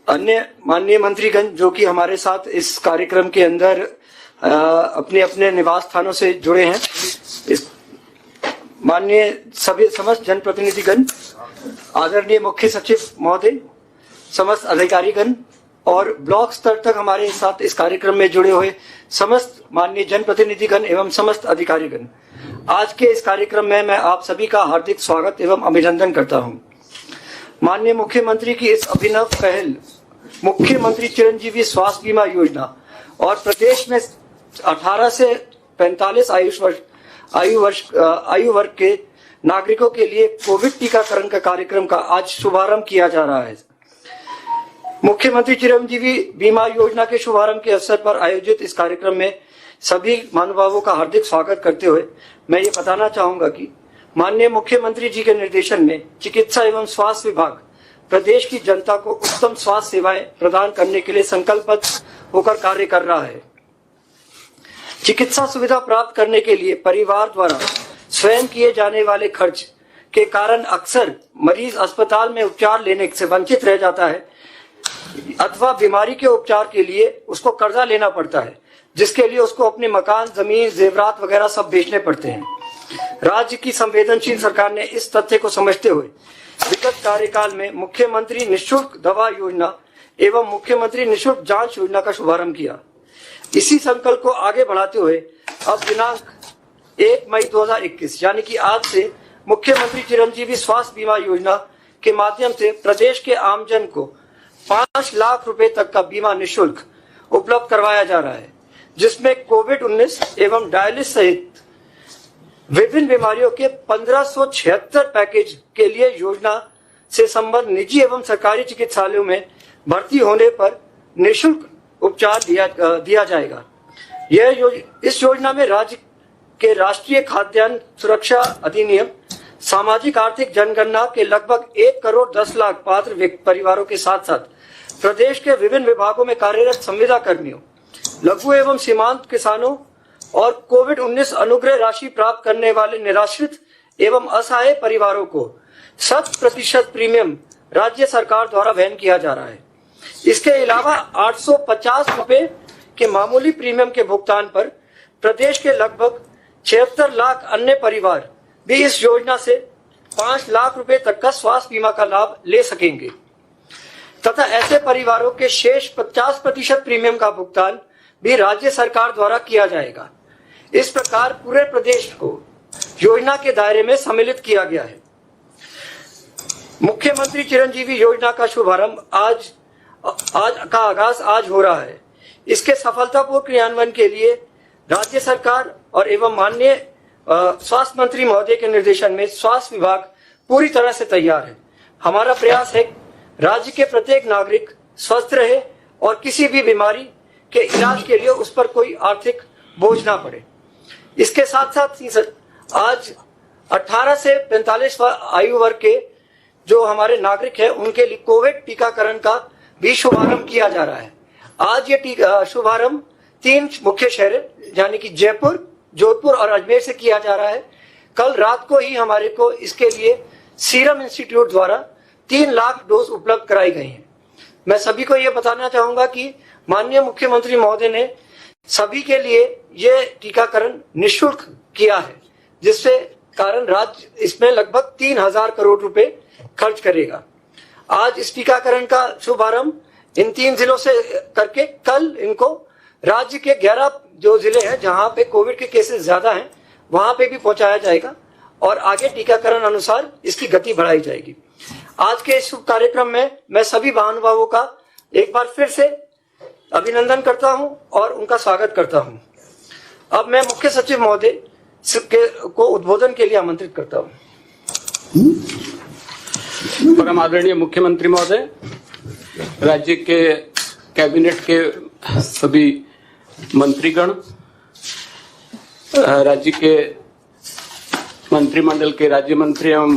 अन्य माननीय मंत्रीगण जो कि हमारे साथ इस कार्यक्रम के अंदर अपने अपने निवास स्थानों से जुड़े हैं, इस माननीय सभी समस्त जनप्रतिनिधिगण, आदरणीय मुख्य सचिव महोदय, समस्त अधिकारीगण और ब्लॉक स्तर तक हमारे साथ इस कार्यक्रम में जुड़े हुए समस्त माननीय जनप्रतिनिधिगण एवं समस्त अधिकारीगण, आज के इस कार्यक्रम में मैं आप सभी का हार्दिक स्वागत एवं अभिनंदन करता हूं। माननीय मुख्यमंत्री की इस अभिनव पहल मुख्यमंत्री चिरंजीवी स्वास्थ्य बीमा योजना और प्रदेश में 18 से 45 आयु वर्ग के नागरिकों के लिए कोविड टीकाकरण का कार्यक्रम का आज शुभारंभ किया जा रहा है। मुख्यमंत्री चिरंजीवी बीमा योजना के शुभारंभ के अवसर पर आयोजित इस कार्यक्रम में सभी महानुभावों का हार्दिक स्वागत करते हुए मैं ये बताना चाहूंगा कि माननीय मुख्यमंत्री जी के निर्देशन में चिकित्सा एवं स्वास्थ्य विभाग प्रदेश की जनता को उत्तम स्वास्थ्य सेवाएं प्रदान करने के लिए संकल्पबद्ध होकर कार्य कर रहा है। चिकित्सा सुविधा प्राप्त करने के लिए परिवार द्वारा स्वयं किए जाने वाले खर्च के कारण अक्सर मरीज अस्पताल में उपचार लेने से वंचित रह जाता है अथवा बीमारी के उपचार के लिए उसको कर्जा लेना पड़ता है, जिसके लिए उसको अपने मकान, जमीन, जेवरात वगैरह सब बेचने पड़ते हैं। राज्य की संवेदनशील सरकार ने इस तथ्य को समझते हुए विगत कार्यकाल में मुख्यमंत्री निःशुल्क दवा योजना एवं मुख्यमंत्री निःशुल्क जांच योजना का शुभारंभ किया। इसी संकल्प को आगे बढ़ाते हुए अब दिनांक 1 मई 2021 यानी कि आज से मुख्यमंत्री चिरंजीवी स्वास्थ्य बीमा योजना के माध्यम से प्रदेश के आमजन को 5 लाख रुपए तक का बीमा निःशुल्क उपलब्ध करवाया जा रहा है, जिसमें कोविड-19 एवं डायलिसिस सहित विभिन्न बीमारियों के 1576 पैकेज के लिए योजना से संबद्ध निजी एवं सरकारी चिकित्सालयों में भर्ती होने पर निःशुल्क उपचार दिया जाएगा। इस योजना में राज्य के राष्ट्रीय खाद्यान्न सुरक्षा अधिनियम, सामाजिक आर्थिक जनगणना के लगभग 1 करोड़ 10 लाख पात्र परिवारों के साथ साथ प्रदेश के विभिन्न विभागों में कार्यरत संविदा कर्मियों, लघु एवं सीमांत किसानों और कोविड-19 अनुग्रह राशि प्राप्त करने वाले निराश्रित एवं असहाय परिवारों को 100% प्रीमियम राज्य सरकार द्वारा वहन किया जा रहा है। इसके अलावा 850 रुपए के मामूली प्रीमियम के भुगतान पर प्रदेश के लगभग 76 लाख अन्य परिवार भी इस योजना से 5 लाख रुपए तक का स्वास्थ्य बीमा का लाभ ले सकेंगे तथा ऐसे परिवारों के शेष 50% प्रीमियम का भुगतान भी राज्य सरकार द्वारा किया जाएगा। इस प्रकार पूरे प्रदेश को योजना के दायरे में सम्मिलित किया गया है। मुख्यमंत्री चिरंजीवी योजना का शुभारंभ आज का आगाज आज हो रहा है। इसके सफलतापूर्ण क्रियान्वयन के लिए राज्य सरकार और एवं माननीय स्वास्थ्य मंत्री महोदय के निर्देशन में स्वास्थ्य विभाग पूरी तरह से तैयार है। हमारा प्रयास है राज्य के प्रत्येक नागरिक स्वस्थ रहे और किसी भी बीमारी के इलाज के लिए उस पर कोई आर्थिक बोझ ना पड़े। इसके साथ साथ ही आज 18 से 45 आयु वर्ग के जो हमारे नागरिक हैं उनके लिए कोविड टीकाकरण का भी शुभारंभ किया जा रहा है। आज ये शुभारंभ 3 मुख्य शहर यानी कि जयपुर, जोधपुर और अजमेर से किया जा रहा है। कल रात को ही हमारे को इसके लिए सीरम इंस्टीट्यूट द्वारा 3 लाख डोज उपलब्ध कराई गई हैं। मैं सभी को ये बताना चाहूंगा कि माननीय मुख्यमंत्री महोदय ने सभी के लिए ये टीकाकरण निःशुल्क किया है, जिससे कारण राज्य इसमें लगभग 3000 करोड़ रुपए खर्च करेगा। आज इस टीकाकरण का शुभारंभ इन 3 जिलों से करके कल इनको राज्य के 11 जो जिले हैं जहां पे कोविड के केसेस ज्यादा हैं वहां पे भी पहुंचाया जाएगा और आगे टीकाकरण अनुसार इसकी गति बढ़ाई जाएगी। आज के इस शुभ कार्यक्रम में मैं सभी महानुभावों का एक बार फिर से अभिनंदन करता हूं और उनका स्वागत करता हूं। अब मैं मुख्य सचिव महोदय को उद्बोधन के लिए आमंत्रित करता हूं। परम आदरणीय मुख्यमंत्री महोदय, राज्य के कैबिनेट के सभी मंत्रीगण, राज्य के मंत्रिमंडल के राज्य मंत्री एवं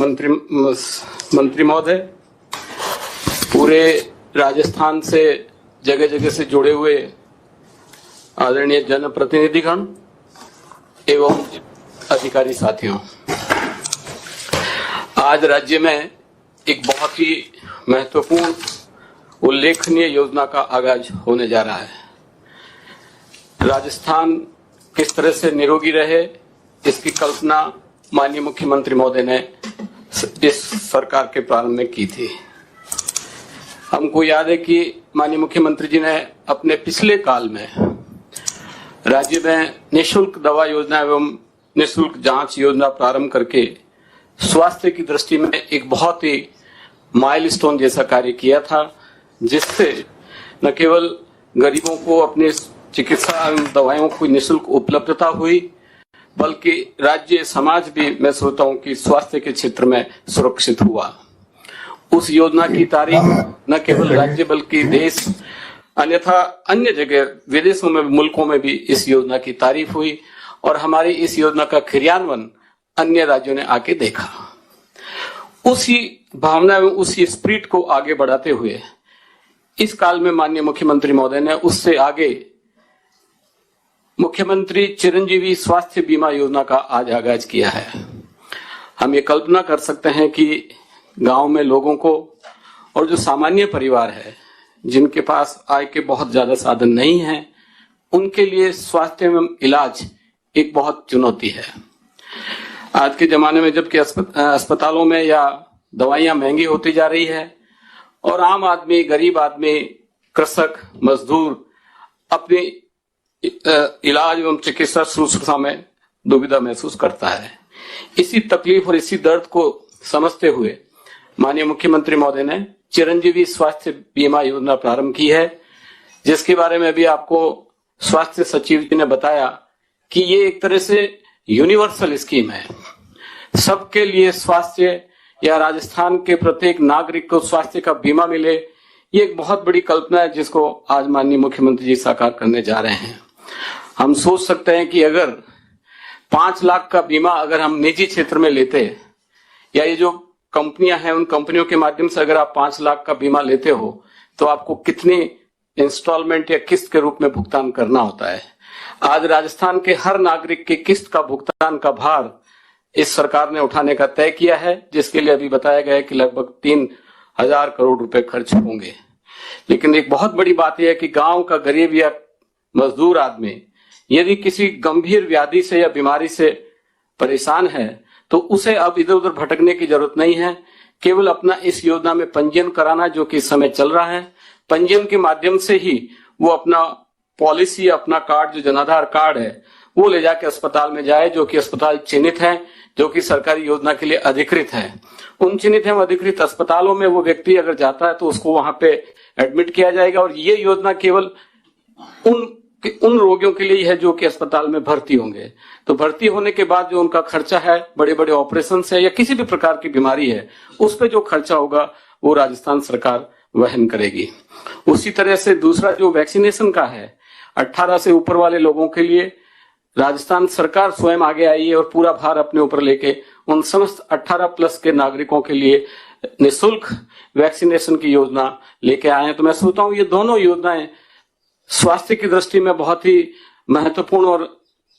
मंत्री महोदय, पूरे राजस्थान से जगह जगह से जुड़े हुए आदरणीय जनप्रतिनिधिगण एवं अधिकारी साथियों, आज राज्य में एक बहुत ही महत्वपूर्ण उल्लेखनीय योजना का आगाज होने जा रहा है। राजस्थान किस तरह से निरोगी रहे, इसकी कल्पना माननीय मुख्यमंत्री महोदय ने इस सरकार के प्रारंभ में की थी। हमको याद है कि माननीय मुख्यमंत्री जी ने अपने पिछले काल में राज्य में निःशुल्क दवा योजना एवं निःशुल्क जांच योजना प्रारंभ करके स्वास्थ्य की दृष्टि में एक बहुत ही माइलस्टोन जैसा कार्य किया था, जिससे न केवल गरीबों को अपने चिकित्सा एवं दवाइयों की निःशुल्क उपलब्धता हुई, बल्कि राज्य समाज भी मैं सोचता हूं कि स्वास्थ्य के क्षेत्र में सुरक्षित हुआ। उस योजना की तारीफ न केवल राज्य बल्कि देश अन्यथा अन्य जगह विदेशों में मुल्कों में भी इस योजना की तारीफ हुई और हमारी इस योजना का क्रियान्वयन अन्य राज्यों ने आके देखा। उसी भावना में उसी स्पिरिट को आगे बढ़ाते हुए इस काल में माननीय मुख्यमंत्री महोदय ने उससे आगे मुख्यमंत्री चिरंजीवी स्वास्थ्य बीमा योजना का आज आगाज किया है। हम ये कल्पना कर सकते हैं कि गांव में लोगों को और जो सामान्य परिवार है जिनके पास आय के बहुत ज्यादा साधन नहीं हैं, उनके लिए स्वास्थ्य एवं इलाज एक बहुत चुनौती है। आज के जमाने में जबकि अस्पतालों में या दवाइयां महंगी होती जा रही है और आम आदमी, गरीब आदमी, कृषक, मजदूर अपने इलाज एवं चिकित्सा शुश्रूषा में दुविधा महसूस करता है। इसी तकलीफ और इसी दर्द को समझते हुए माननीय मुख्यमंत्री महोदय ने चिरंजीवी स्वास्थ्य बीमा योजना प्रारंभ की है, जिसके बारे में भी आपको स्वास्थ्य सचिव जी ने बताया कि ये एक तरह से यूनिवर्सल स्कीम है। सबके लिए स्वास्थ्य या राजस्थान के प्रत्येक नागरिक को स्वास्थ्य का बीमा मिले, ये एक बहुत बड़ी कल्पना है जिसको आज माननीय मुख्यमंत्री जी साकार करने जा रहे हैं। हम सोच सकते हैं कि अगर 5 लाख का बीमा अगर हम निजी क्षेत्र में लेते या ये जो कंपनियां हैं उन कंपनियों के माध्यम से अगर आप 5 लाख का बीमा लेते हो तो आपको कितनी इंस्टॉलमेंट या किस्त के रूप में भुगतान करना होता है। आज राजस्थान के हर नागरिक के किस्त का भुगतान का भार इस सरकार ने उठाने का तय किया है, जिसके लिए अभी बताया गया है कि लगभग 3,000 करोड़ रुपए खर्च होंगे। लेकिन एक बहुत बड़ी बात यह है कि गांव का गरीब या मजदूर आदमी यदि किसी गंभीर व्याधि से या बीमारी से परेशान है तो उसे अब इधर उधर भटकने की जरूरत नहीं है। केवल अपना इस योजना में पंजीयन कराना, जो कि इस समय चल रहा है, पंजीयन के माध्यम से ही वो अपना पॉलिसी, अपना कार्ड जो जनाधार कार्ड है वो ले जाके अस्पताल में जाए, जो कि अस्पताल चिन्हित है, जो कि सरकारी योजना के लिए अधिकृत है। उन चिन्हित एवं अधिकृत अस्पतालों में वो व्यक्ति अगर जाता है तो उसको वहां पे एडमिट किया जाएगा और ये योजना केवल उन रोगियों के लिए है जो कि अस्पताल में भर्ती होंगे। तो भर्ती होने के बाद जो उनका खर्चा है, बड़े बड़े ऑपरेशन है या किसी भी प्रकार की बीमारी है, उस पर जो खर्चा होगा वो राजस्थान सरकार वहन करेगी। उसी तरह से दूसरा जो वैक्सीनेशन का है, 18 से ऊपर वाले लोगों के लिए राजस्थान सरकार स्वयं आगे आई है और पूरा भार अपने ऊपर लेके उन समस्त 18 प्लस के नागरिकों के लिए निःशुल्क वैक्सीनेशन की योजना लेके आए हैं। तो मैं सोचता हूं ये दोनों योजनाएं स्वास्थ्य की दृष्टि में बहुत ही महत्वपूर्ण और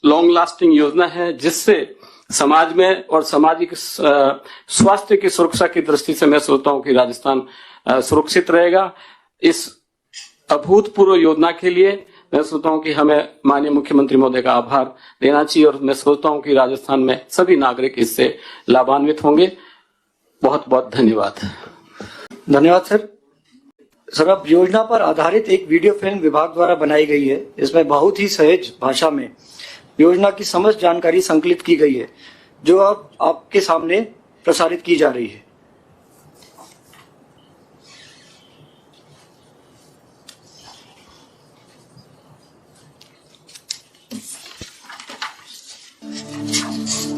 लॉन्ग लास्टिंग योजना है, जिससे समाज में और सामाजिक स्वास्थ्य की सुरक्षा की दृष्टि से मैं सोचता हूं कि राजस्थान सुरक्षित रहेगा। इस अभूतपूर्व योजना के लिए मैं सोचता हूं कि हमें माननीय मुख्यमंत्री महोदय का आभार देना चाहिए और मैं सोचता हूं कि राजस्थान में सभी नागरिक इससे लाभान्वित होंगे। बहुत बहुत धन्यवाद। धन्यवाद सर। सर, अब योजना पर आधारित एक वीडियो फिल्म विभाग द्वारा बनाई गई है। इसमें बहुत ही सहज भाषा में योजना की समस्त जानकारी संकलित की गई है, जो अब आपके सामने प्रसारित की जा रही है।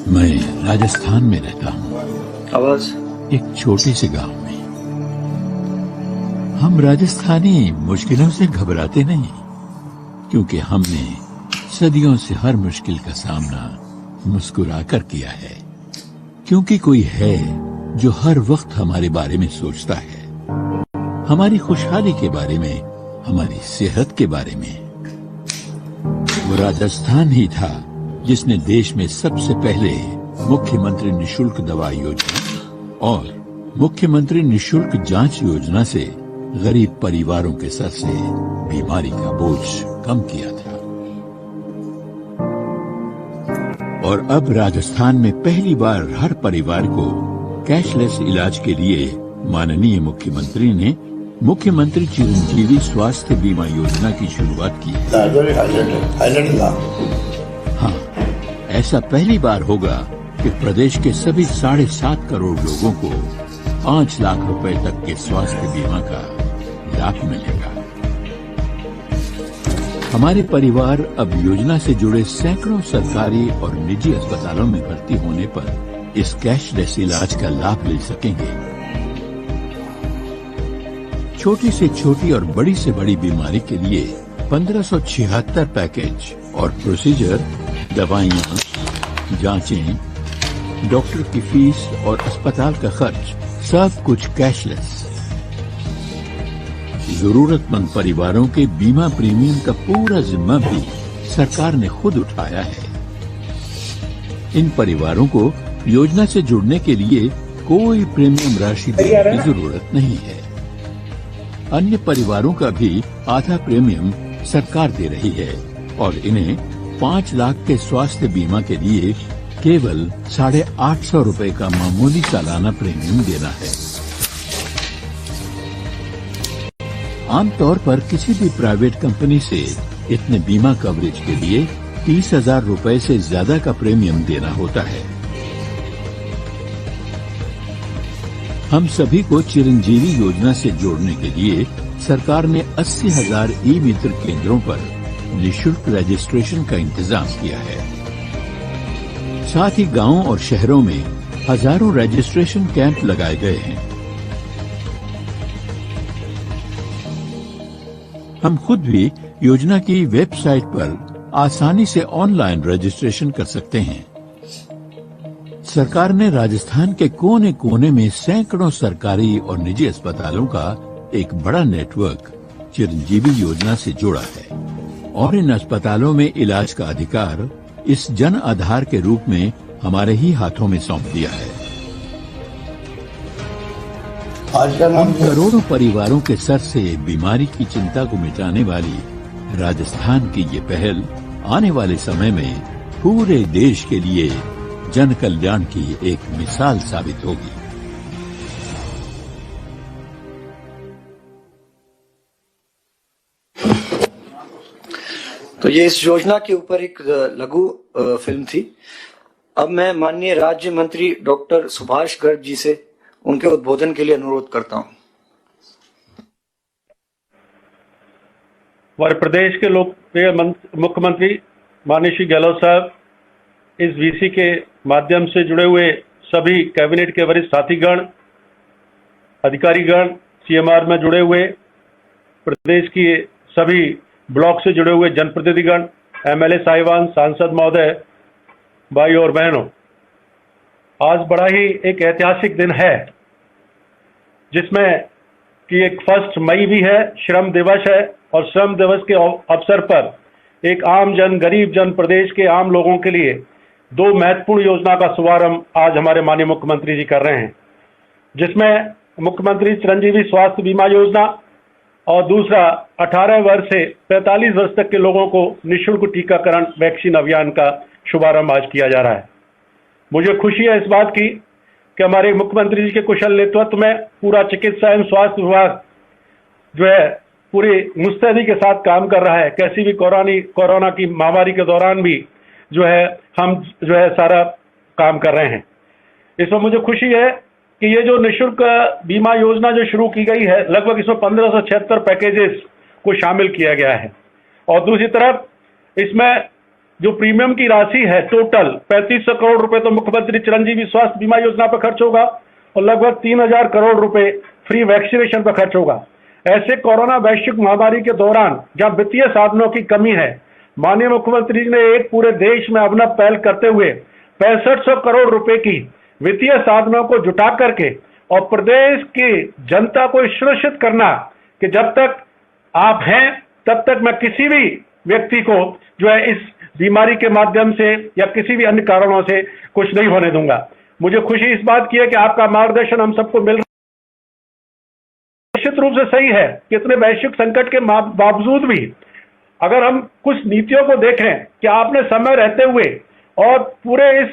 मैं राजस्थान में रहता हूँ, आवाज एक छोटे से गांव में। हम राजस्थानी मुश्किलों से घबराते नहीं, क्योंकि हमने सदियों से हर मुश्किल का सामना मुस्कुराकर किया है। क्योंकि कोई है जो हर वक्त हमारे बारे में सोचता है, हमारी खुशहाली के बारे में, हमारी सेहत के बारे में। वो राजस्थान ही था जिसने देश में सबसे पहले मुख्यमंत्री निःशुल्क दवा योजना और मुख्यमंत्री निःशुल्क जांच योजना से गरीब परिवारों के सर से बीमारी का बोझ कम किया था। और अब राजस्थान में पहली बार हर परिवार को कैशलेस इलाज के लिए माननीय मुख्यमंत्री ने मुख्यमंत्री चिरंजीवी स्वास्थ्य बीमा योजना की शुरुआत की है। हाँ, ऐसा पहली बार होगा कि प्रदेश के सभी 7.5 करोड़ लोगों को 5 लाख रुपए तक के स्वास्थ्य बीमा का लाभ मिलेगा। हमारे परिवार अब योजना से जुड़े सैकड़ों सरकारी और निजी अस्पतालों में भर्ती होने पर इस कैशलेस इलाज का लाभ ले सकेंगे। छोटी से छोटी और बड़ी से बड़ी बीमारी के लिए 1576 पैकेज और प्रोसीजर, दवाइयां, जांचें, डॉक्टर की फीस और अस्पताल का खर्च सब कुछ कैशलेस। जरूरतमंद परिवारों के बीमा प्रीमियम का पूरा जिम्मा भी सरकार ने खुद उठाया है। इन परिवारों को योजना से जुड़ने के लिए कोई प्रीमियम राशि देने की जरूरत नहीं है। अन्य परिवारों का भी आधा प्रीमियम सरकार दे रही है और इन्हें 5 लाख के स्वास्थ्य बीमा के लिए केवल 850 रुपए का मामूली सालाना प्रीमियम देना है। आमतौर पर किसी भी प्राइवेट कंपनी से इतने बीमा कवरेज के लिए 30,000 रुपए से ज्यादा का प्रीमियम देना होता है। हम सभी को चिरंजीवी योजना से जोड़ने के लिए सरकार ने 80,000 ई-मित्र केंद्रों पर निःशुल्क रजिस्ट्रेशन का इंतजाम किया है। साथ ही गांवों और शहरों में हजारों रजिस्ट्रेशन कैंप लगाए गए हैं। हम खुद भी योजना की वेबसाइट पर आसानी से ऑनलाइन रजिस्ट्रेशन कर सकते हैं। सरकार ने राजस्थान के कोने कोने में सैकड़ों सरकारी और निजी अस्पतालों का एक बड़ा नेटवर्क चिरंजीवी योजना से जोड़ा है और इन अस्पतालों में इलाज का अधिकार इस जन आधार के रूप में हमारे ही हाथों में सौंप दिया है। हम करोड़ों परिवारों के सर से बीमारी की चिंता को मिटाने वाली राजस्थान की ये पहल आने वाले समय में पूरे देश के लिए जन कल्याण की एक मिसाल साबित होगी। तो ये इस योजना के ऊपर एक लघु फिल्म थी। अब मैं माननीय राज्य मंत्री डॉक्टर सुभाष गर्ग जी से उनके उद्बोधन के लिए अनुरोध करता हूं। हमारे प्रदेश के लोकप्रिय मुख्यमंत्री माननीय श्री गहलोत साहब, इस वीसी के माध्यम से जुड़े हुए सभी कैबिनेट के वरिष्ठ साथीगण, अधिकारीगण, सीएमआर में जुड़े हुए प्रदेश की सभी ब्लॉक से जुड़े हुए जनप्रतिनिधिगण, एमएलए साहिबान, सांसद महोदय, भाई और बहनों, आज बड़ा ही एक ऐतिहासिक दिन है जिसमें कि एक 1 मई भी है, श्रम दिवस है और श्रम दिवस के अवसर पर एक आम जन, गरीब जन, प्रदेश के आम लोगों के लिए 2 महत्वपूर्ण योजना का शुभारंभ आज हमारे माननीय मुख्यमंत्री जी कर रहे हैं, जिसमें मुख्यमंत्री चिरंजीवी स्वास्थ्य बीमा योजना और दूसरा 18 वर्ष से 45 वर्ष तक के लोगों को निःशुल्क टीकाकरण वैक्सीन अभियान का शुभारंभ आज किया जा रहा है। मुझे खुशी है इस बात की कि हमारे मुख्यमंत्री जी के कुशल नेतृत्व में पूरा चिकित्सा एवं स्वास्थ्य विभाग जो है पूरी मुस्तैदी के साथ काम कर रहा है। कैसी भी कोरोना की महामारी के दौरान भी जो है हम जो है सारा काम कर रहे हैं। इसमें मुझे खुशी है कि ये जो निःशुल्क बीमा योजना जो शुरू की गई है, लगभग इसमें 1576 पैकेजेस को शामिल किया गया है और दूसरी तरफ इसमें जो प्रीमियम की राशि है टोटल 3500 करोड़ रुपए तो मुख्यमंत्री चिरंजीवी स्वास्थ्य बीमा योजना पर खर्च होगा और लगभग 3000 करोड़ रुपए फ्री वैक्सीनेशन पर खर्च होगा। ऐसे कोरोना वैश्विक महामारी के दौरान जहां वित्तीय साधनों की कमी है, माननीय मुख्यमंत्री जी ने एक पूरे देश में अभिनव पहल करते हुए 6500 करोड़ रुपए की वित्तीय साधनों को जुटा करके और प्रदेश की जनता को सुनिश्चित करना कि जब तक आप हैं तब तक मैं किसी भी व्यक्ति को जो है इस बीमारी के माध्यम से या किसी भी अन्य कारणों से कुछ नहीं होने दूंगा। मुझे खुशी इस बात की है कि आपका मार्गदर्शन हम सबको मिल रहा है। निश्चित रूप से सही है कि इतने वैश्विक संकट के बावजूद भी अगर हम कुछ नीतियों को देखें कि आपने समय रहते हुए और पूरे इस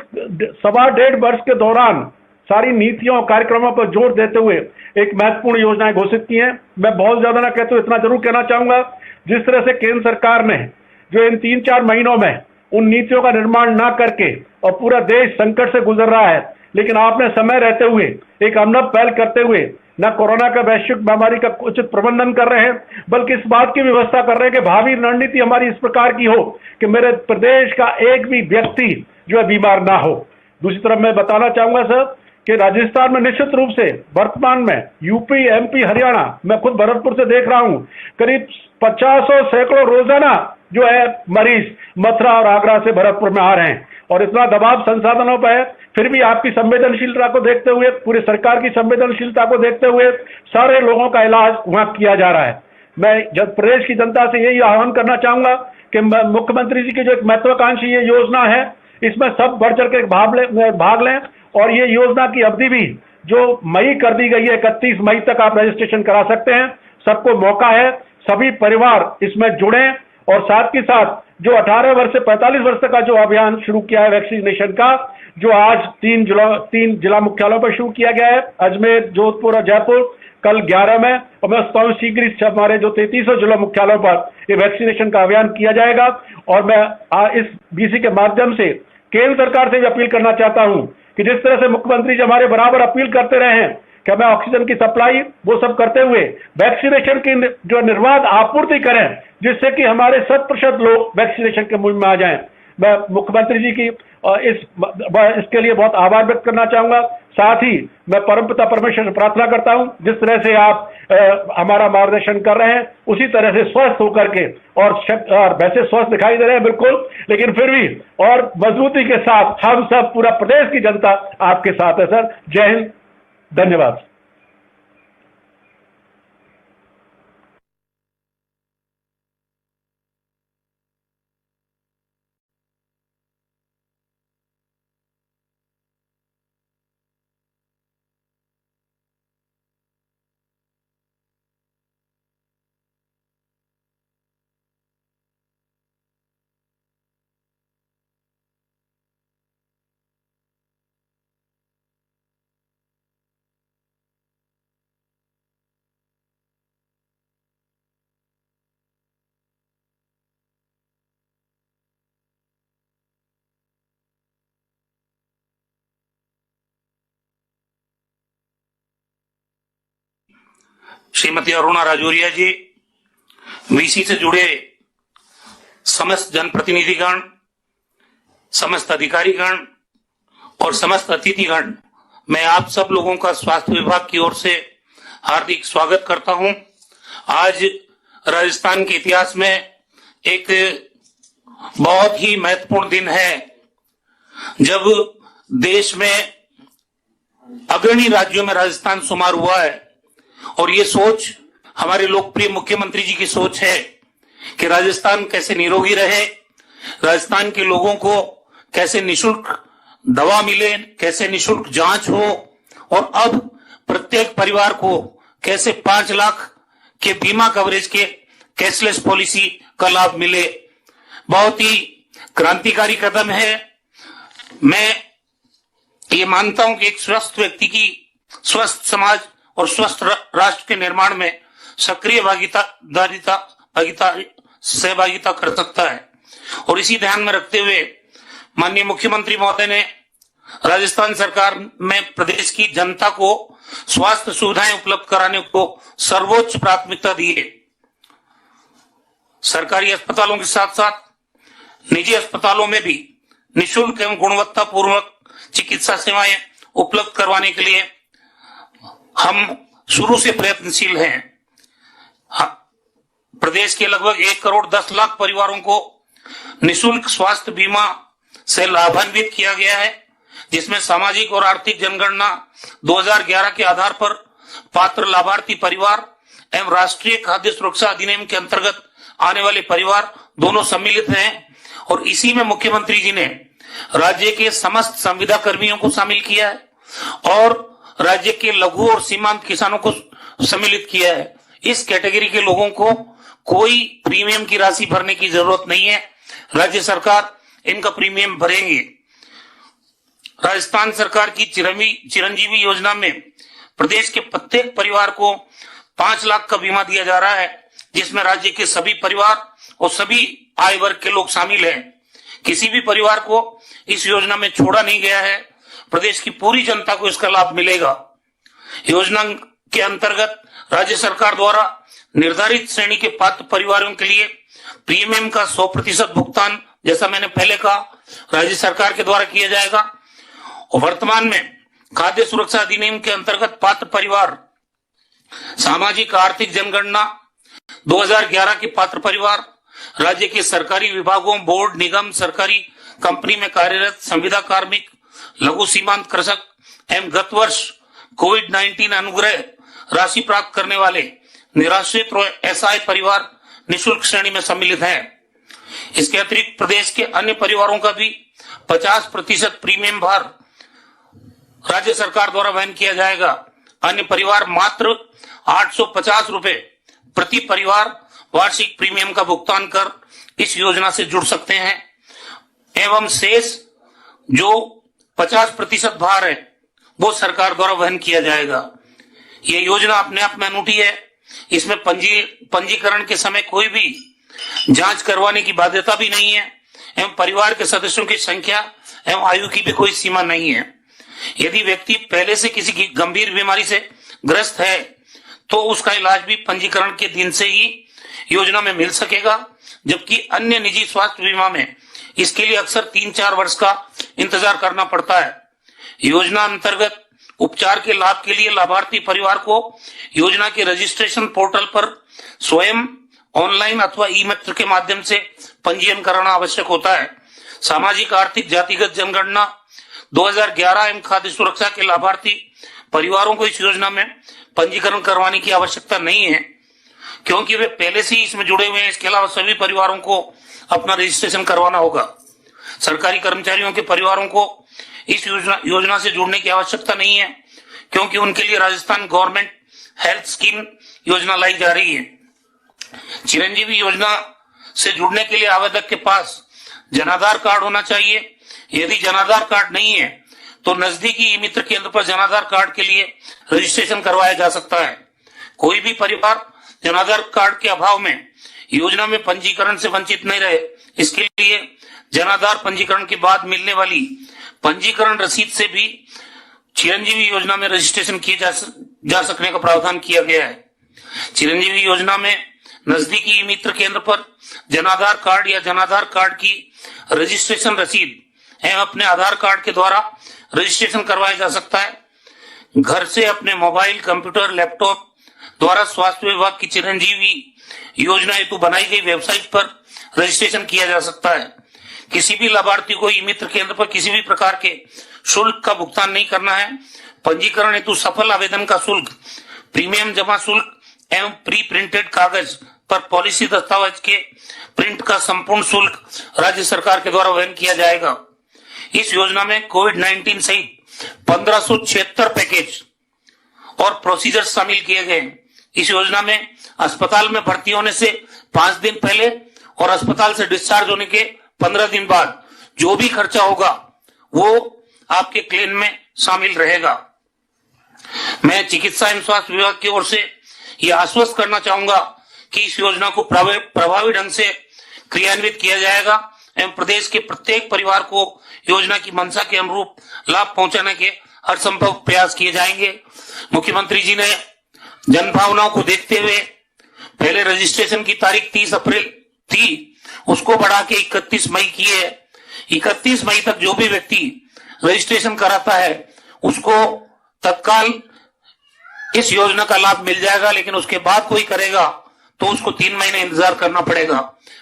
1.5 वर्ष के दौरान सारी नीतियों और कार्यक्रमों पर जोर देते हुए एक महत्वपूर्ण योजनाएं घोषित की हैं। मैं बहुत ज्यादा ना कहते हुए इतना जरूर कहना चाहूंगा, जिस तरह से केंद्र सरकार ने जो इन 3-4 महीनों में उन नीतियों का निर्माण ना करके और पूरा देश संकट से गुजर रहा है, लेकिन आपने समय रहते हुए एक अभिनव पहल करते हुए न कोरोना का वैश्विक महामारी का उचित प्रबंधन कर रहे हैं, बल्कि इस बात की व्यवस्था कर रहे हैं कि भावी रणनीति हमारी इस प्रकार की हो कि मेरे प्रदेश का एक भी व्यक्ति जो है बीमार ना हो। दूसरी तरफ मैं बताना चाहूंगा सर कि राजस्थान में निश्चित रूप से वर्तमान में यूपी, एमपी, हरियाणा, मैं खुद भरतपुर से देख रहा हूं, करीब 50 और सैकड़ों रोजाना जो है मरीज मथुरा और आगरा से भरतपुर में आ रहे हैं और इतना दबाव संसाधनों पर है, फिर भी आपकी संवेदनशीलता को देखते हुए, पूरी सरकार की संवेदनशीलता को देखते हुए सारे लोगों का इलाज वहां किया जा रहा है। मैं प्रदेश की जनता से यही आह्वान करना चाहूंगा कि मुख्यमंत्री जी की जो एक महत्वाकांक्षी ये योजना है, इसमें सब बढ़ चढ़ के भाग लें और ये योजना की अवधि भी जो मई कर दी गई है, 31 मई तक आप रजिस्ट्रेशन करा सकते हैं। सबको मौका है, सभी परिवार इसमें जुड़ें और साथ के साथ जो 18 वर्ष से 45 वर्ष तक का जो अभियान शुरू किया है वैक्सीनेशन का, जो आज 3 जिला मुख्यालयों पर शुरू किया गया है, अजमेर, जोधपुर और जयपुर, कल 11 में, और मैं समझता हूँ शीघ्र ही हमारे जो 33 जिला मुख्यालयों पर ये वैक्सीनेशन का अभियान किया जाएगा। और मैं इस बीसी के माध्यम से केंद्र सरकार से भी अपील करना चाहता हूं कि जिस तरह से मुख्यमंत्री जी हमारे बराबर अपील करते रहे हैं कि हमें ऑक्सीजन की सप्लाई वो सब करते हुए वैक्सीनेशन की जो निर्बाध आपूर्ति करें, जिससे कि हमारे 100% लोग वैक्सीनेशन के मुहिम में आ जाएं। मैं मुख्यमंत्री जी की इसके लिए बहुत आभार व्यक्त करना चाहूंगा। साथ ही मैं परमपिता परमेश्वर से प्रार्थना करता हूं, जिस तरह से आप हमारा मार्गदर्शन कर रहे हैं उसी तरह से स्वस्थ होकर के और वैसे स्वस्थ दिखाई दे रहे हैं बिल्कुल, लेकिन फिर भी और मजबूती के साथ हम सब, पूरा प्रदेश की जनता आपके साथ है सर। जय हिंद, धन्यवाद। श्रीमती अरुणा राजौरिया जी, वीसी से जुड़े समस्त जनप्रतिनिधिगण, समस्त अधिकारीगण और समस्त अतिथिगण, मैं आप सब लोगों का स्वास्थ्य विभाग की ओर से हार्दिक स्वागत करता हूं। आज राजस्थान के इतिहास में एक बहुत ही महत्वपूर्ण दिन है, जब देश में अग्रणी राज्यों में राजस्थान शुमार हुआ है। और ये सोच हमारे लोकप्रिय मुख्यमंत्री जी की सोच है कि राजस्थान कैसे निरोगी रहे, राजस्थान के लोगों को कैसे निशुल्क दवा मिले, कैसे निशुल्क जांच हो, और अब प्रत्येक परिवार को कैसे 5 लाख के बीमा कवरेज के कैशलेस पॉलिसी का लाभ मिले। बहुत ही क्रांतिकारी कदम है। मैं ये मानता हूं कि एक स्वस्थ व्यक्ति की स्वस्थ समाज और स्वस्थ राष्ट्र के निर्माण में सक्रिय सहभागिता कर सकता है। और इसी ध्यान में रखते हुए माननीय मुख्यमंत्री महोदय ने राजस्थान सरकार में प्रदेश की जनता को स्वास्थ्य सुविधाएं उपलब्ध कराने को सर्वोच्च प्राथमिकता दी है। सरकारी अस्पतालों के साथ साथ निजी अस्पतालों में भी निःशुल्क एवं गुणवत्तापूर्वक चिकित्सा सेवाएं उपलब्ध करवाने के लिए हम शुरू से प्रयत्नशील हैं। प्रदेश के लगभग 1,10,00,000 परिवारों को निःशुल्क स्वास्थ्य बीमा से लाभान्वित किया गया है, जिसमें सामाजिक और आर्थिक जनगणना 2011 के आधार पर पात्र लाभार्थी परिवार एवं राष्ट्रीय खाद्य सुरक्षा अधिनियम के अंतर्गत आने वाले परिवार दोनों सम्मिलित हैं। और इसी में मुख्यमंत्री जी ने राज्य के समस्त संविदा कर्मियों को शामिल किया है और राज्य के लघु और सीमांत किसानों को सम्मिलित किया है। इस कैटेगरी के लोगों को कोई प्रीमियम की राशि भरने की जरूरत नहीं है। राज्य सरकार इनका प्रीमियम भरेंगे। राजस्थान सरकार की चिरंजीवी योजना में प्रदेश के प्रत्येक परिवार को 5 लाख का बीमा दिया जा रहा है, जिसमें राज्य के सभी परिवार और सभी आय वर्ग के लोग शामिल हैं। किसी भी परिवार को इस योजना में छोड़ा नहीं गया है। प्रदेश की पूरी जनता को इसका लाभ मिलेगा। योजना के अंतर्गत राज्य सरकार द्वारा निर्धारित श्रेणी के पात्र परिवारों के लिए प्रीमियम का 100% भुगतान, जैसा मैंने पहले कहा, राज्य सरकार के द्वारा किया जाएगा। और वर्तमान में खाद्य सुरक्षा अधिनियम के अंतर्गत पात्र परिवार सामाजिक आर्थिक जनगणना 2011 के पात्र परिवार राज्य के सरकारी विभागों, बोर्ड, निगम, सरकारी कंपनी में कार्यरत संविदा कार्मिक, लघु सीमांत कृषक एवं गत वर्ष कोविड-19 अनुग्रह राशि प्राप्त करने वाले निराश्रित और असहाय परिवार निःशुल्क श्रेणी में सम्मिलित हैं। इसके अतिरिक्त प्रदेश के अन्य परिवारों का भी 50% प्रीमियम भार राज्य सरकार द्वारा वहन किया जाएगा। अन्य परिवार मात्र 850 रुपए प्रति परिवार वार्षिक प्रीमियम का भुगतान कर इस योजना से जुड़ सकते हैं एवं शेष जो 50% भार है वो सरकार द्वारा वहन किया जाएगा। ये योजना अपने आप में अनूठी है। इसमें पंजीकरण के समय कोई भी जांच करवाने की बाध्यता भी नहीं है एवं परिवार के सदस्यों की संख्या एवं आयु की भी कोई सीमा नहीं है। यदि व्यक्ति पहले से किसी की गंभीर बीमारी से ग्रस्त है तो उसका इलाज भी पंजीकरण के दिन से ही योजना में मिल सकेगा, जबकि अन्य निजी स्वास्थ्य बीमा में इसके लिए अक्सर 3-4 वर्ष का इंतजार करना पड़ता है। योजना अंतर्गत उपचार के लाभ के लिए लाभार्थी परिवार को योजना के रजिस्ट्रेशन पोर्टल पर स्वयं ऑनलाइन अथवा ई मित्र के माध्यम से पंजीयन कराना आवश्यक होता है। सामाजिक आर्थिक जातिगत जनगणना 2011 एवं खाद्य सुरक्षा के लाभार्थी परिवारों को इस योजना में पंजीकरण करवाने की आवश्यकता नहीं है, क्योंकि वे पहले से ही इसमें जुड़े हुए हैं। इसके अलावा सभी परिवारों को अपना रजिस्ट्रेशन करवाना होगा। सरकारी कर्मचारियों के परिवारों को इस योजना से जुड़ने की आवश्यकता नहीं है, क्योंकि उनके लिए राजस्थान गवर्नमेंट हेल्थ स्कीम योजना लाई जा रही है। चिरंजीवी योजना से जुड़ने के लिए आवेदक के पास जनाधार कार्ड होना चाहिए। यदि जनाधार कार्ड नहीं है तो नजदीकी ई मित्र केंद्र पर जनाधार कार्ड के लिए रजिस्ट्रेशन करवाया जा सकता है। कोई भी परिवार जनाधार कार्ड के अभाव में योजना में पंजीकरण से वंचित नहीं रहे, इसके लिए जनाधार पंजीकरण के बाद मिलने वाली पंजीकरण रसीद से भी चिरंजीवी योजना में रजिस्ट्रेशन किए जा सकने का प्रावधान किया गया है। चिरंजीवी योजना में नजदीकी ई मित्र केंद्र पर जनाधार कार्ड या जनाधार कार्ड की रजिस्ट्रेशन रसीद एवं अपने आधार कार्ड के द्वारा रजिस्ट्रेशन करवाया जा सकता है। घर से अपने मोबाइल, कंप्यूटर, लैपटॉप द्वारा स्वास्थ्य विभाग की चिरंजीवी योजना हेतु बनाई गई वेबसाइट पर रजिस्ट्रेशन किया जा सकता है। किसी भी लाभार्थी को ई मित्र केंद्र पर किसी भी प्रकार के शुल्क का भुगतान नहीं करना है। पंजीकरण हेतु सफल आवेदन का शुल्क, प्रीमियम जमा शुल्क एवं प्री प्रिंटेड कागज पर पॉलिसी दस्तावेज के प्रिंट का संपूर्ण शुल्क राज्य सरकार के द्वारा वहन किया जाएगा। इस योजना में कोविड-19 सहित 1576 पैकेज और प्रोसीजर शामिल किए गए। इस योजना में अस्पताल में भर्ती होने से 5 दिन पहले और अस्पताल से डिस्चार्ज होने के 15 दिन बाद जो भी खर्चा होगा वो आपके क्लेम में शामिल रहेगा। मैं चिकित्सा एवं स्वास्थ्य विभाग की ओर से यह आश्वस्त करना चाहूंगा कि इस योजना को प्रभावी ढंग से क्रियान्वित किया जाएगा एवं प्रदेश के प्रत्येक परिवार को योजना की मंशा के अनुरूप लाभ पहुंचाने के हर संभव प्रयास किए जाएंगे। मुख्यमंत्री जी ने जन भावनाओं को देखते हुए पहले रजिस्ट्रेशन की तारीख 30 अप्रैल थी, उसको बढ़ा के 31 मई की है। 31 मई तक जो भी व्यक्ति रजिस्ट्रेशन कराता है उसको तत्काल इस योजना का लाभ मिल जाएगा, लेकिन उसके बाद कोई करेगा तो उसको 3 महीने इंतजार करना पड़ेगा।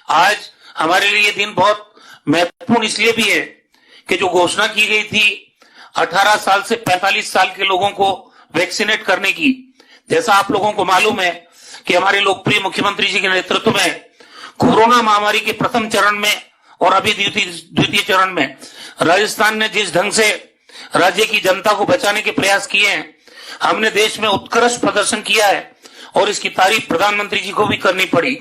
आज हमारे लिए ये दिन बहुत महत्वपूर्ण इसलिए भी है कि जो घोषणा की गई थी 18 साल से 45 साल के लोगों को वैक्सीनेट करने की, जैसा आप लोगों को मालूम है कि हमारे लोकप्रिय मुख्यमंत्री जी के नेतृत्व में कोरोना महामारी के प्रथम चरण में और अभी द्वितीय चरण में राजस्थान ने जिस ढंग से राज्य की जनता को बचाने के प्रयास किए हैं, हमने देश में उत्कृष्ट प्रदर्शन किया है और इसकी तारीफ प्रधानमंत्री जी को भी करनी पड़ी।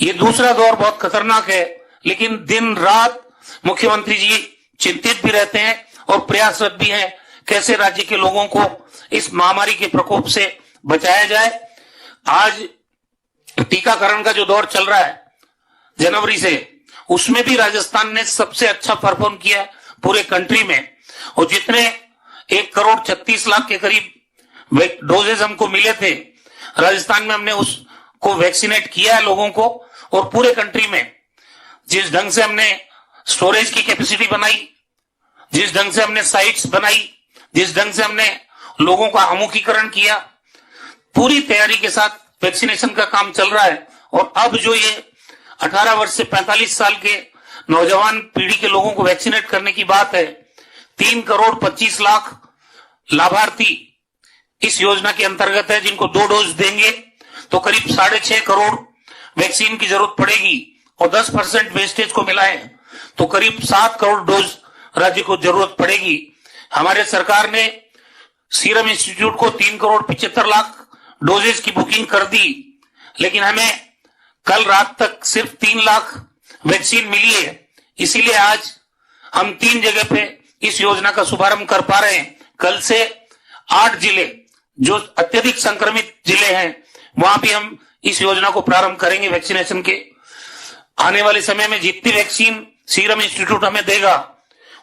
ये दूसरा दौर बहुत खतरनाक है, लेकिन दिन रात मुख्यमंत्री जी चिंतित भी रहते हैं और प्रयासरत भी हैं कैसे राज्य के लोगों को इस महामारी के प्रकोप से बचाया जाए। आज टीकाकरण का जो दौर चल रहा है जनवरी से, उसमें भी राजस्थान ने सबसे अच्छा परफॉर्म किया पूरे कंट्री में, और जितने 1,36,00,000 के करीब डोजेज हमको मिले थे, राजस्थान में हमने उसको वैक्सीनेट किया है लोगों को। और पूरे कंट्री में जिस ढंग से हमने स्टोरेज की कैपेसिटी बनाई, जिस ढंग से हमने साइट्स बनाई, जिस ढंग से हमने लोगों का आमुखीकरण किया, पूरी तैयारी के साथ वैक्सीनेशन का काम चल रहा है। और अब जो ये 18 वर्ष से 45 साल के नौजवान पीढ़ी के लोगों को वैक्सीनेट करने की बात है, 3,25,00,000 लाभार्थी इस योजना के अंतर्गत है, जिनको 2 डोज देंगे तो करीब 6.5 करोड़ वैक्सीन की जरूरत पड़ेगी, और 10% वेस्टेज को मिलाएं तो करीब 7 करोड़ डोज राज्य को जरूरत पड़ेगी। हमारे सरकार ने सीरम इंस्टीट्यूट को 3,75,00,000 डोजेज की बुकिंग कर दी, लेकिन हमें कल रात तक सिर्फ 3 लाख वैक्सीन मिली है। इसीलिए आज हम 3 जगह पे इस योजना का शुभारंभ कर पा रहे हैं। कल से 8 जिले जो अत्यधिक संक्रमित जिले हैं, वहां भी हम इस योजना को प्रारंभ करेंगे वैक्सीनेशन के। आने वाले समय में जितनी वैक्सीन सीरम इंस्टीट्यूट हमें देगा,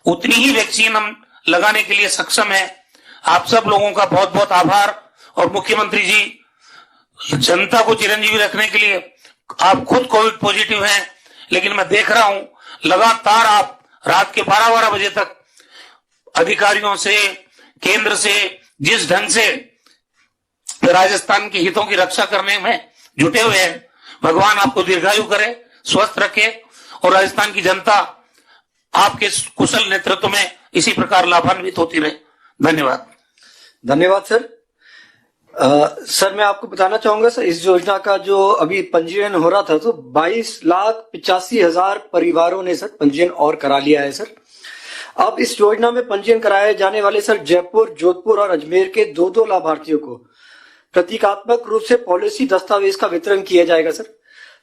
उतनी ही वैक्सीन हम लगाने के लिए सक्षम है। आप सब लोगों का बहुत बहुत आभार। और मुख्यमंत्री जी, जनता को चिरंजीवी रखने के लिए आप खुद कोविड पॉजिटिव हैं, लेकिन मैं देख रहा हूं लगातार आप रात के 12-12 बजे तक अधिकारियों से, केंद्र से जिस ढंग से राजस्थान के हितों की रक्षा करने में जुटे हुए हैं, भगवान आपको दीर्घायु करे, स्वस्थ रखे, और राजस्थान की जनता आपके कुशल नेतृत्व में इसी प्रकार लाभान्वित होती रहे। धन्यवाद। धन्यवाद सर। सर मैं आपको बताना चाहूंगा सर, इस योजना का जो अभी पंजीयन हो रहा था, तो 22,85,000 परिवारों ने सर पंजीयन और करा लिया है सर। अब इस योजना में पंजीयन कराए जाने वाले सर जयपुर, जोधपुर और अजमेर के 2-2 लाभार्थियों को प्रतीकात्मक रूप से पॉलिसी दस्तावेज का वितरण किया जाएगा सर।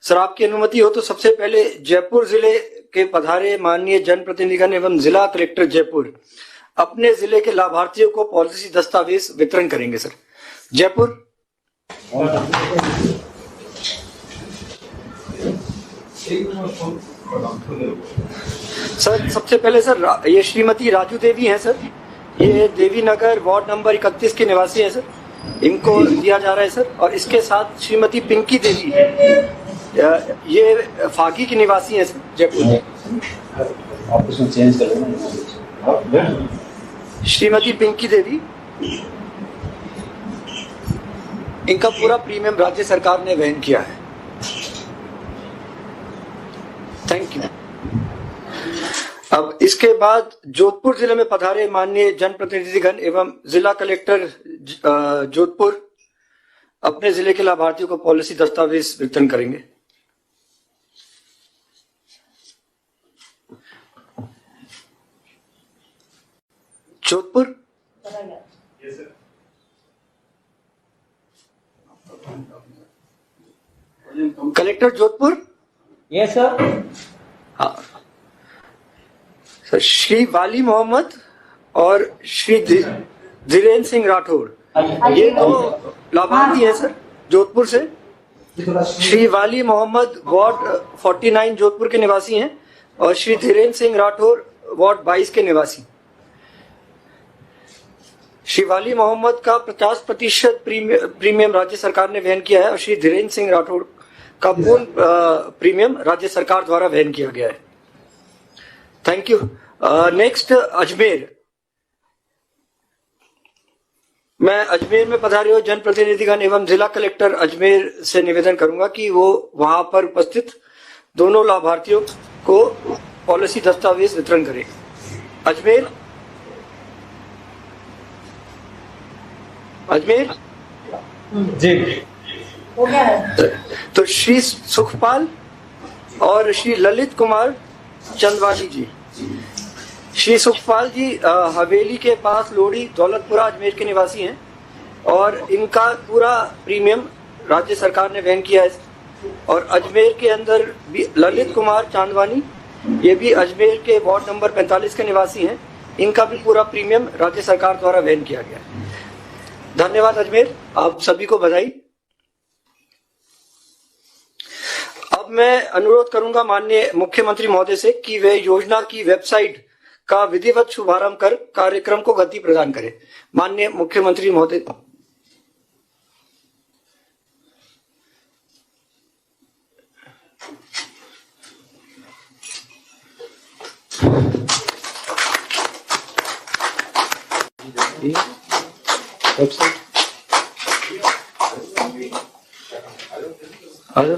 सर आपकी अनुमति हो तो सबसे पहले जयपुर जिले के पधारे माननीय जनप्रतिनिधिगण एवं जिला कलेक्टर जयपुर अपने जिले के लाभार्थियों को पॉलिसी दस्तावेज वितरण करेंगे सर। जयपुर। सर सबसे पहले सर ये श्रीमती राजू देवी हैं सर, ये देवी नगर वार्ड नंबर 31 के निवासी हैं सर, इनको दिया जा रहा है सर। और इसके साथ श्रीमती पिंकी देवी, ये फागी की निवासी हैं सर, जयपुर। श्रीमती पिंकी देवी, इनका पूरा प्रीमियम राज्य सरकार ने वहन किया है। Thank you. अब इसके बाद जोधपुर जिले में पधारे माननीय जनप्रतिनिधिगण एवं जिला कलेक्टर जोधपुर अपने जिले के लाभार्थियों को पॉलिसी दस्तावेज वितरण करेंगे। Jodhpur. Collector Jodhpur. Yes sir. हाँ सर, श्री वाली मोहम्मद और श्री धीरेन्द्र सिंह राठौड़, ये 2 लाभार्थी हैं सर जोधपुर से। श्री वाली मोहम्मद वार्ड 49 जोधपुर के निवासी हैं और श्री धीरेन्द्र सिंह राठौड़ वार्ड 22 के निवासी। श्री वाली मोहम्मद का 50% प्रीमियम राज्य सरकार ने वहन किया है और श्री धीरेन्द्र सिंह राठौड़ का पूर्ण प्रीमियम राज्य सरकार द्वारा वहन किया गया है। Thank you. नेक्स्ट अजमेर। मैं अजमेर में पधारे हुए जनप्रतिनिधिगण एवं जिला कलेक्टर अजमेर से निवेदन करूंगा कि वो वहां पर उपस्थित दोनों लाभार्थियों को पॉलिसी दस्तावेज वितरण करें। अजमेर। अजमेर जी। तो श्री सुखपाल और श्री ललित कुमार चंदवाली जी। श्री सुखपाल जी हवेली के पास लोड़ी दौलतपुरा अजमेर के निवासी हैं और इनका पूरा प्रीमियम राज्य सरकार ने वहन किया है। और अजमेर के अंदर भी ललित कुमार चांदवानी, ये भी अजमेर के वार्ड नंबर 45 के निवासी हैं, इनका भी पूरा प्रीमियम राज्य सरकार द्वारा वहन किया गया है। धन्यवाद अजमेर, आप सभी को बधाई। अब मैं अनुरोध करूंगा माननीय मुख्यमंत्री महोदय से कि वे योजना की वेबसाइट का विधिवत शुभारंभ कर कार्यक्रम को गति प्रदान करें। माननीय मुख्यमंत्री महोदय। वेबसाइट आ जाओ।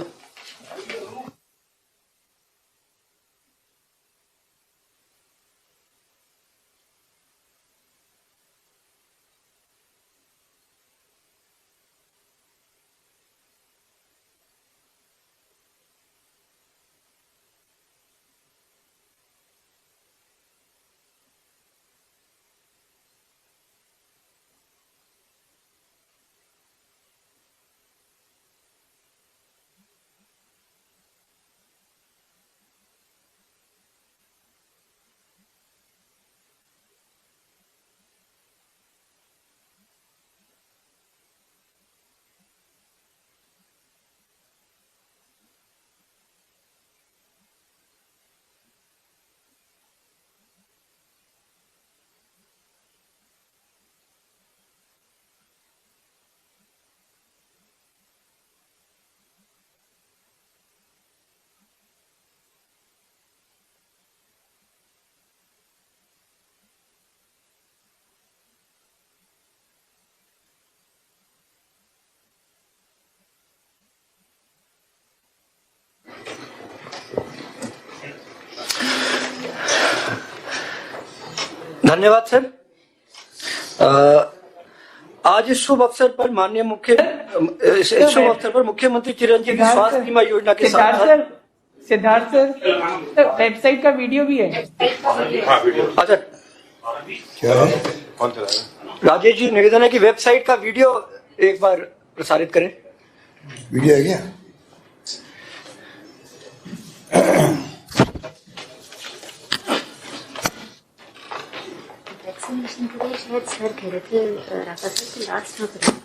धन्यवाद सर। आज इस शुभ अवसर पर मुख्यमंत्री चिरंजीवी स्वास्थ्य बीमा योजना के साथ सिद्धार्थ सर वेबसाइट का वीडियो भी है। अच्छा क्या है, कौन चला रहा है? राजेश जी, निवेदन है कि वेबसाइट का वीडियो एक बार प्रसारित करें। वीडियो है क्या? वैक्सीनेशन के लिए शायद सर कह रहे थे राका सर कि लास्ट में करें।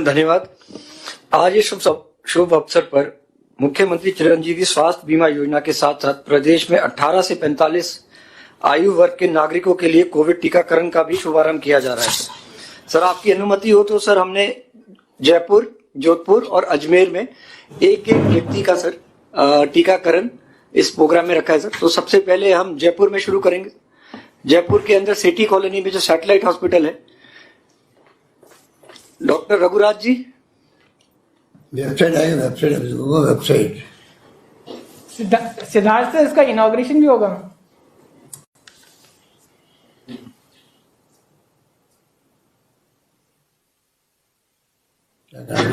धन्यवाद। आज इस शुभ अवसर पर मुख्यमंत्री चिरंजीवी स्वास्थ्य बीमा योजना के साथ साथ प्रदेश में 18 से 45 आयु वर्ग के नागरिकों के लिए कोविड टीकाकरण का भी शुभारंभ किया जा रहा है। सर आपकी अनुमति हो तो सर हमने जयपुर, जोधपुर और अजमेर में एक एक व्यक्ति का सर टीकाकरण इस प्रोग्राम में रखा है सर। तो सबसे पहले हम जयपुर में शुरू करेंगे। जयपुर के अंदर सिटी कॉलोनी में जो सैटेलाइट हॉस्पिटल है, डॉक्टर रघुराज जी। वेबसाइट आएगा, वेबसाइट सिद्धार्थ से इसका इनॉग्रेशन भी होगा।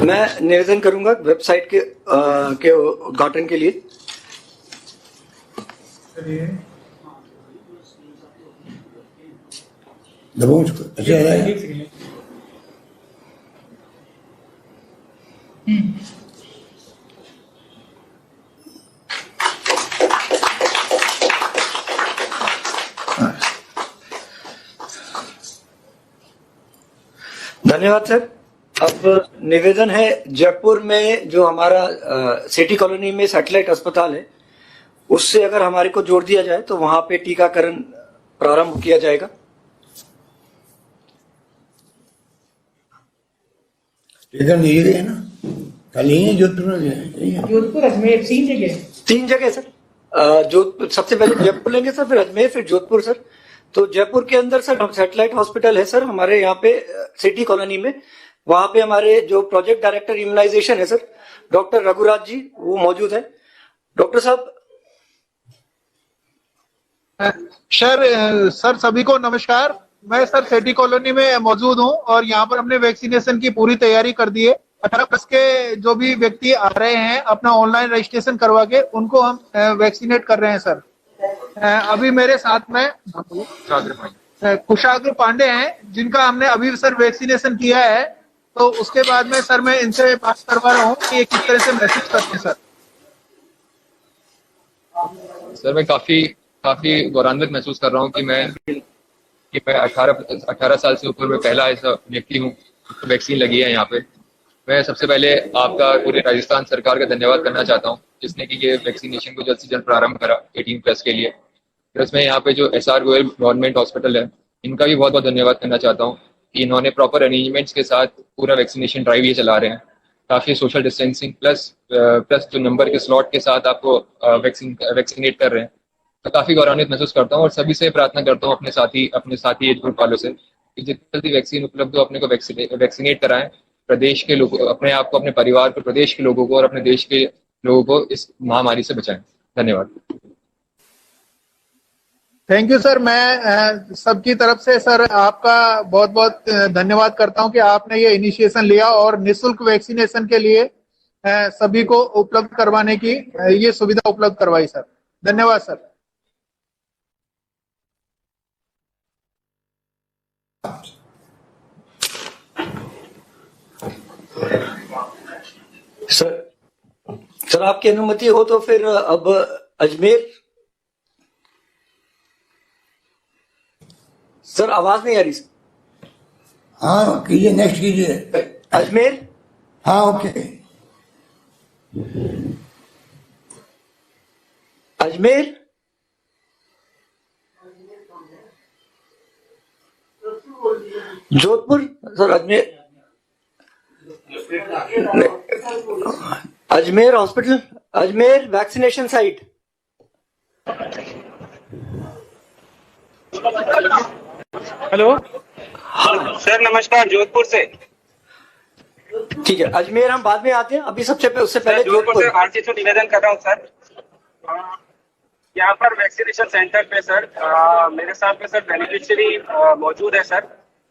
मैं निवेदन करूंगा वेबसाइट के उद्घाटन के लिए। दबाओ उसको, अच्छा आ रहा है। धन्यवाद सर। अब निवेदन है, जयपुर में जो हमारा सिटी कॉलोनी में सैटेलाइट अस्पताल है, उससे अगर हमारे को जोड़ दिया जाए तो वहां पे टीकाकरण प्रारंभ किया जाएगा। टीकाकरण ये है ना, कल ही है जोधपुर में, जोधपुर अजमेर 3 जगह। 3 जगह सर। जोधपुर सबसे पहले जयपुर लेंगे सर, फिर अजमेर, फिर जोधपुर सर। तो जयपुर के अंदर सर सैटेलाइट हॉस्पिटल है सर हमारे यहाँ पे सिटी कॉलोनी में। वहां पे हमारे जो प्रोजेक्ट डायरेक्टर इम्यूनाइजेशन है सर, डॉक्टर रघुराज जी, वो मौजूद है। डॉक्टर साहब। सर सभी को नमस्कार। मैं सर सिटी कॉलोनी में मौजूद हूं और यहाँ पर हमने वैक्सीनेशन की पूरी तैयारी कर दी है। 18+ के जो भी व्यक्ति आ रहे हैं अपना ऑनलाइन रजिस्ट्रेशन करवा के उनको हम वैक्सीनेट कर रहे हैं सर। अभी मेरे साथ में कुशाग्र पांडे हैं जिनका हमने अभी सर वैक्सीनेशन किया है। तो उसके बाद में सर मैं इनसे बात करवा रहा हूँ कि ये किस तरह से मैसेज करते हैं सर। सर मैं काफी गौरवान्वित महसूस कर रहा हूँ कि मैं 18 साल से ऊपर में पहला ऐसा व्यक्ति हूँ तो वैक्सीन लगी है यहाँ पे। मैं सबसे पहले आपका पूरे राजस्थान सरकार का धन्यवाद करना चाहता हूँ जिसने कि ये वैक्सीनेशन को जल्द से जल्द प्रारंभ करा 18+ के लिए। प्लस मैं यहाँ पे जो SR गोयल गवर्नमेंट हॉस्पिटल है इनका भी बहुत बहुत धन्यवाद करना चाहता हूँ कि इन्होंने प्रॉपर अरेंजमेंट्स के साथ पूरा वैक्सीनेशन ड्राइव ये चला रहे हैं। काफी सोशल डिस्टेंसिंग प्लस जो नंबर के स्लॉट के साथ आपको वैक्सीनेट कर रहे हैं। तो काफी गौरवान्वित महसूस करता हूँ और सभी से प्रार्थना करता हूँ अपने साथी एज ग्रुप वालों से कि जितनी जल्दी वैक्सीन उपलब्ध हो अपने को वैक्सीनेट कराएं। प्रदेश के लोगों, अपने आप को, अपने परिवार को, प्रदेश के लोगों को और अपने देश के लोगों को इस महामारी से बचाएं। धन्यवाद। Thank you sir. मैं सबकी तरफ से सर आपका बहुत बहुत धन्यवाद करता हूं कि आपने ये इनिशिएशन लिया और निःशुल्क वैक्सीनेशन के लिए सभी को उपलब्ध करवाने की ये सुविधा उपलब्ध करवाई सर। धन्यवाद सर। सर आपकी अनुमति हो तो फिर अब अजमेर। सर आवाज नहीं आ रही। हाँ कीजिए, नेक्स्ट कीजिए। अजमेर। हाँ okay. Ajmer. Jodhpur sir. Ajmer hospital, Ajmer vaccination site. Hello sir, नमस्कार, जोधपुर से। ठीक है, अजमेर हम बाद में आते हैं, अभी उससे पहले जोधपुर से आरती से निवेदन कर रहा हूँ सर। यहाँ पर वैक्सीनेशन सेंटर पे सर मेरे साथ में सर बेनिफिशियरी मौजूद है सर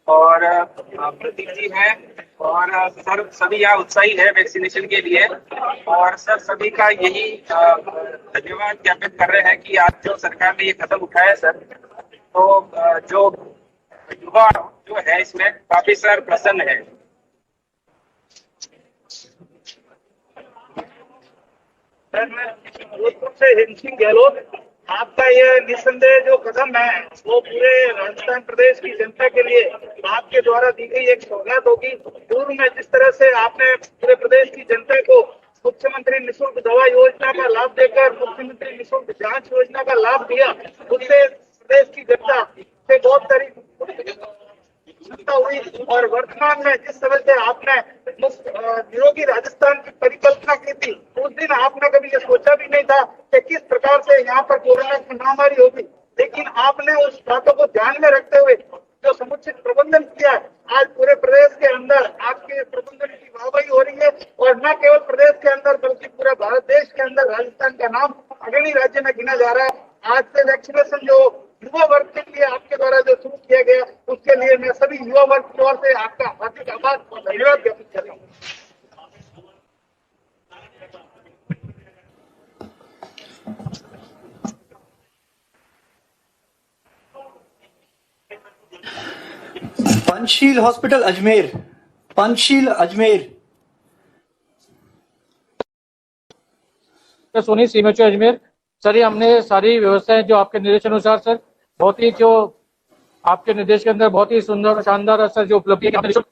और प्रदीप जी हैं और सर सभी यहाँ उत्साही है वैक्सीनेशन के लिए और सर सभी का यही धन्यवाद ज्ञापित कर रहे हैं कि आज जो सरकार ने ये कदम उठाया है सर, तो जो युवा जो है इसमें काफी सर प्रसन्न है। सर मैं जोधपुर से हिंद सिंह गहलोत, आपका ये निस्संदेह जो कदम है वो पूरे राजस्थान प्रदेश की जनता के लिए आपके द्वारा दी गई एक सौगात होगी। पूर्व में जिस तरह से आपने पूरे प्रदेश की जनता को मुख्यमंत्री निःशुल्क दवा योजना का लाभ देकर मुख्यमंत्री निःशुल्क जांच योजना का लाभ दिया, उससे प्रदेश की जनता से बहुत सारी सत्ता हुई और वर्तमान में जिस समय से आपने निरोगी राजस्थान की परिकल्पना की थी, उस दिन आपने कभी ये सोचा भी नहीं था कि किस प्रकार से यहाँ पर कोरोना की महामारी होगी। लेकिन आपने उस बातों को ध्यान में रखते हुए जो समुचित प्रबंधन किया, आज पूरे प्रदेश के अंदर आपके प्रबंधन की वाहवाही हो रही है और न केवल प्रदेश के अंदर बल्कि पूरे भारत देश के अंदर राजस्थान का नाम अग्रणी राज्य में गिना जा रहा है। आज से वैक्सीनेशन जो युवा वर्ग के लिए आपके द्वारा जो शुरू किया गया, उसके लिए मैं सभी युवा वर्ग की ओर से आपका हार्दिक आभार और धन्यवाद ज्ञापित करता हूँ। Panchsheel hospital Ajmer, Panchsheel Ajmer. Soni CMHO Ajmer sir, ये हमने सारी व्यवस्थाएं जो आपके निर्देश अनुसार सर, बहुत ही जो आपके निर्देश के अंदर बहुत ही सुंदर शानदार सर जो उपलब्धि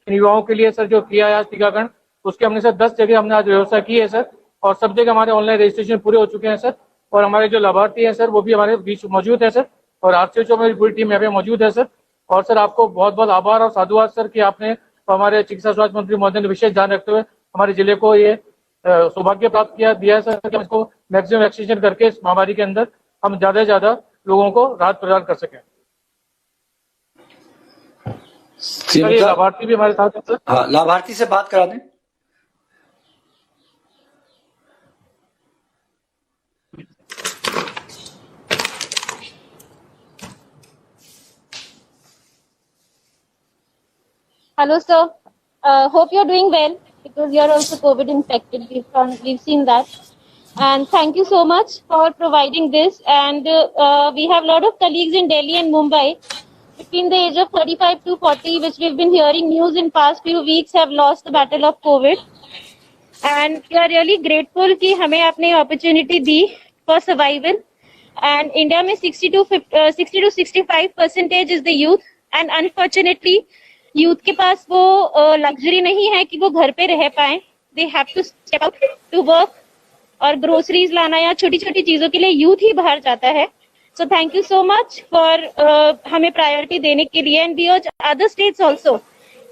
युवाओं के लिए सर जो किया है आज टीकाकरण, उसके हमने सर 10 जगह हमने आज व्यवस्था की है सर, और सब जगह हमारे ऑनलाइन रजिस्ट्रेशन पूरे हो चुके हैं सर, और हमारे जो लाभार्थी हैं सर वो भी हमारे बीच मौजूद है सर, और आरसीएचओ में पूरी टीम यहाँ पे मौजूद है सर। और सर आपको बहुत बहुत आभार और साधुवाद सर कि आपने हमारे चिकित्सा स्वास्थ्य मंत्री महोदय ने विशेष ध्यान रखते हुए हमारे जिले को ये सौभाग्य प्राप्त दिया है सर कि हम इसको मैक्सिमम वैक्सीनेशन करके इस महामारी के अंदर हम ज्यादा से ज्यादा लोगों को राहत प्रदान कर सकें। लाभार्थी भी हमारे साथ है सर। हाँ, लाभार्थी से बात करा दें। Hello, sir. Hope you're doing well because you're also COVID infected. We've seen that. And thank you so much for providing this. And we have a lot of colleagues in Delhi and Mumbai between the age of 35 to 40, which we've been hearing news in past few weeks, have lost the battle of COVID. And we are really grateful कि हमें अपनी opportunity the for survival. And India में 60 to 65% is the youth. And unfortunately, youth के पास वो luxury नहीं है कि वो घर पे रह पाए। They have to step out to work, और ग्रोसरीज लाना या छोटी छोटी चीजों के लिए यूथ ही बाहर जाता है। So thank you so much for हमें प्रायोरिटी देने के लिए। एंड वी अर्ज अदर स्टेट्स ऑल्सो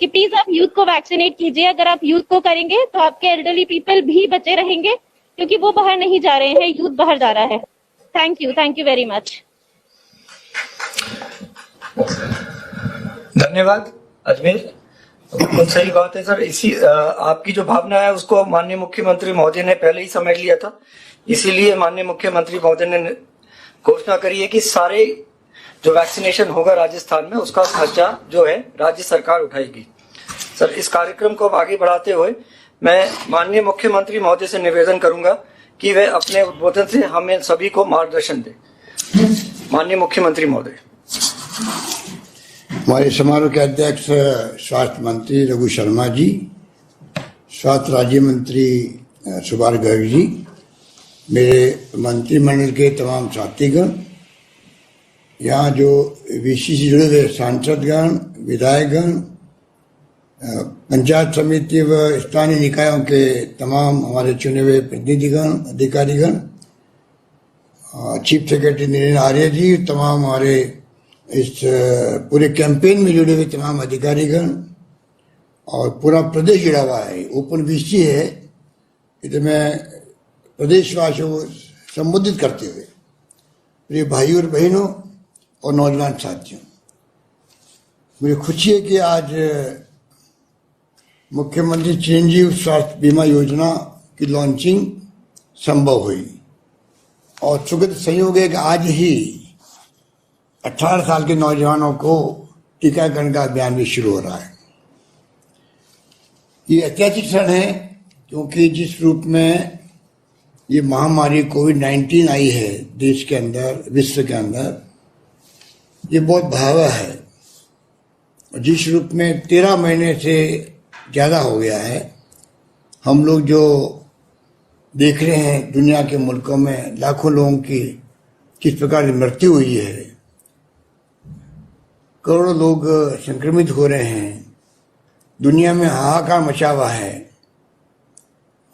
कि प्लीज आप यूथ को वैक्सीनेट कीजिए। अगर आप यूथ को करेंगे तो आपके एल्डरली पीपल भी बचे रहेंगे, क्योंकि वो बाहर नहीं जा रहे हैं, यूथ बाहर जा रहा है। Thank you very much. धन्यवाद अजमेर। बिल्कुल सही बात है सर। इसी आपकी जो भावना है उसको माननीय मुख्यमंत्री महोदय ने पहले ही समझ लिया था, इसीलिए माननीय मुख्यमंत्री महोदय ने घोषणा करी है कि सारे जो वैक्सीनेशन होगा राजस्थान में उसका खर्चा जो है राज्य सरकार उठाएगी। सर, इस कार्यक्रम को आगे बढ़ाते हुए मैं माननीय मुख्यमंत्री महोदय से निवेदन करूंगा कि वे अपने उद्बोधन से हमें सभी को मार्गदर्शन दें। माननीय मुख्यमंत्री महोदय। हमारे समारोह के अध्यक्ष स्वास्थ्य मंत्री रघु शर्मा जी, स्वास्थ्य राज्य मंत्री सुभाष गर्ग जी, मेरे मंत्रिमंडल के तमाम साथीगण, यहाँ जो वीसी से जुड़े हुए सांसदगण, विधायकगण, पंचायत समिति व स्थानीय निकायों के तमाम हमारे चुने हुए प्रतिनिधिगण, अधिकारीगण, चीफ सेक्रेटरी नीरेन आर्य जी, तमाम हमारे इस पूरे कैंपेन में जुड़े हुए तमाम अधिकारीगण और पूरा प्रदेश जुड़ा हुआ है। ओपन वीसी है, तो मैं प्रदेशवासियों को संबोधित करते हुए मेरे भाइयों और बहनों और नौजवान साथियों, मुझे खुशी है कि आज मुख्यमंत्री चिरंजीव स्वास्थ्य बीमा योजना की लॉन्चिंग संभव हुई, और सुखद संयोग है कि आज ही 18 साल के नौजवानों को टीकाकरण का अभियान भी शुरू हो रहा है। ये ऐतिहासिक क्षण है, क्योंकि जिस रूप में ये महामारी कोविड-19 आई है देश के अंदर, विश्व के अंदर, ये बहुत भयावह है। और जिस रूप में 13 महीने से ज़्यादा हो गया है, हम लोग जो देख रहे हैं दुनिया के मुल्कों में लाखों लोगों की किस प्रकार की मृत्यु हुई है, करोड़ों लोग संक्रमित हो रहे हैं, दुनिया में हाहाकार मचा हुआ है।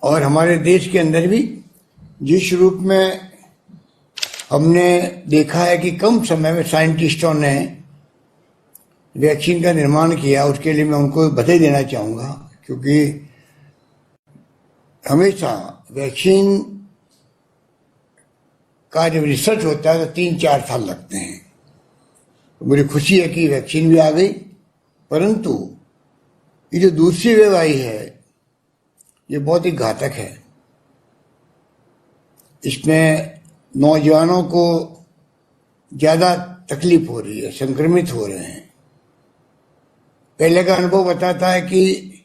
और हमारे देश के अंदर भी जिस रूप में हमने देखा है कि कम समय में साइंटिस्टों ने वैक्सीन का निर्माण किया, उसके लिए मैं उनको बधाई देना चाहूँगा, क्योंकि हमेशा वैक्सीन का जब रिसर्च होता है तो 3-4 साल लगते हैं। मुझे खुशी है कि वैक्सीन भी आ गई, परंतु ये जो दूसरी वेव आई है ये बहुत ही घातक है। इसमें नौजवानों को ज़्यादा तकलीफ हो रही है, संक्रमित हो रहे हैं। पहले का अनुभव बताता है कि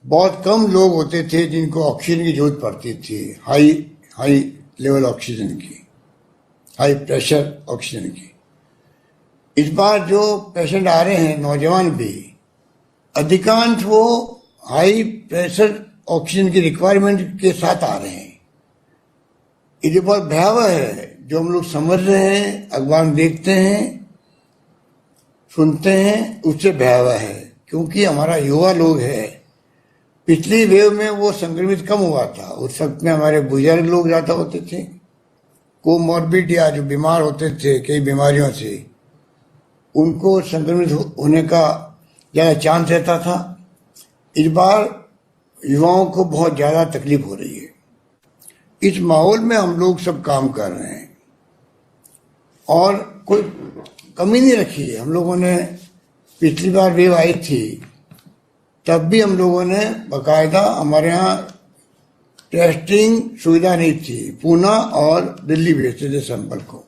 बहुत कम लोग होते थे जिनको ऑक्सीजन की जरूरत पड़ती थी, हाई लेवल ऑक्सीजन की, हाई प्रेशर ऑक्सीजन की। इस बार जो पेशेंट आ रहे हैं, नौजवान भी, अधिकांश वो हाई प्रेशर ऑक्सीजन की रिक्वायरमेंट के साथ आ रहे हैं। ये बहुत भयावह है। जो हम लोग समझ रहे हैं, अखबार में देखते हैं, सुनते हैं, उससे भयावह है, क्योंकि हमारा युवा लोग है। पिछली वेव में वो संक्रमित कम हुआ था, उस वक्त में हमारे बुजुर्ग लोग ज्यादा होते थे, कोमॉर्बिड या जो बीमार होते थे कई बीमारियों से, उनको संक्रमित होने का ज़्यादा चांस रहता था। इस बार युवाओं को बहुत ज़्यादा तकलीफ हो रही है। इस माहौल में हम लोग सब काम कर रहे हैं और कोई कमी नहीं रखी है। हम लोगों ने पिछली बार वेव आई थी तब भी हम लोगों ने बाकायदा, हमारे यहाँ टेस्टिंग सुविधा नहीं थी, पूना और दिल्ली भेजते थे सैंपल को।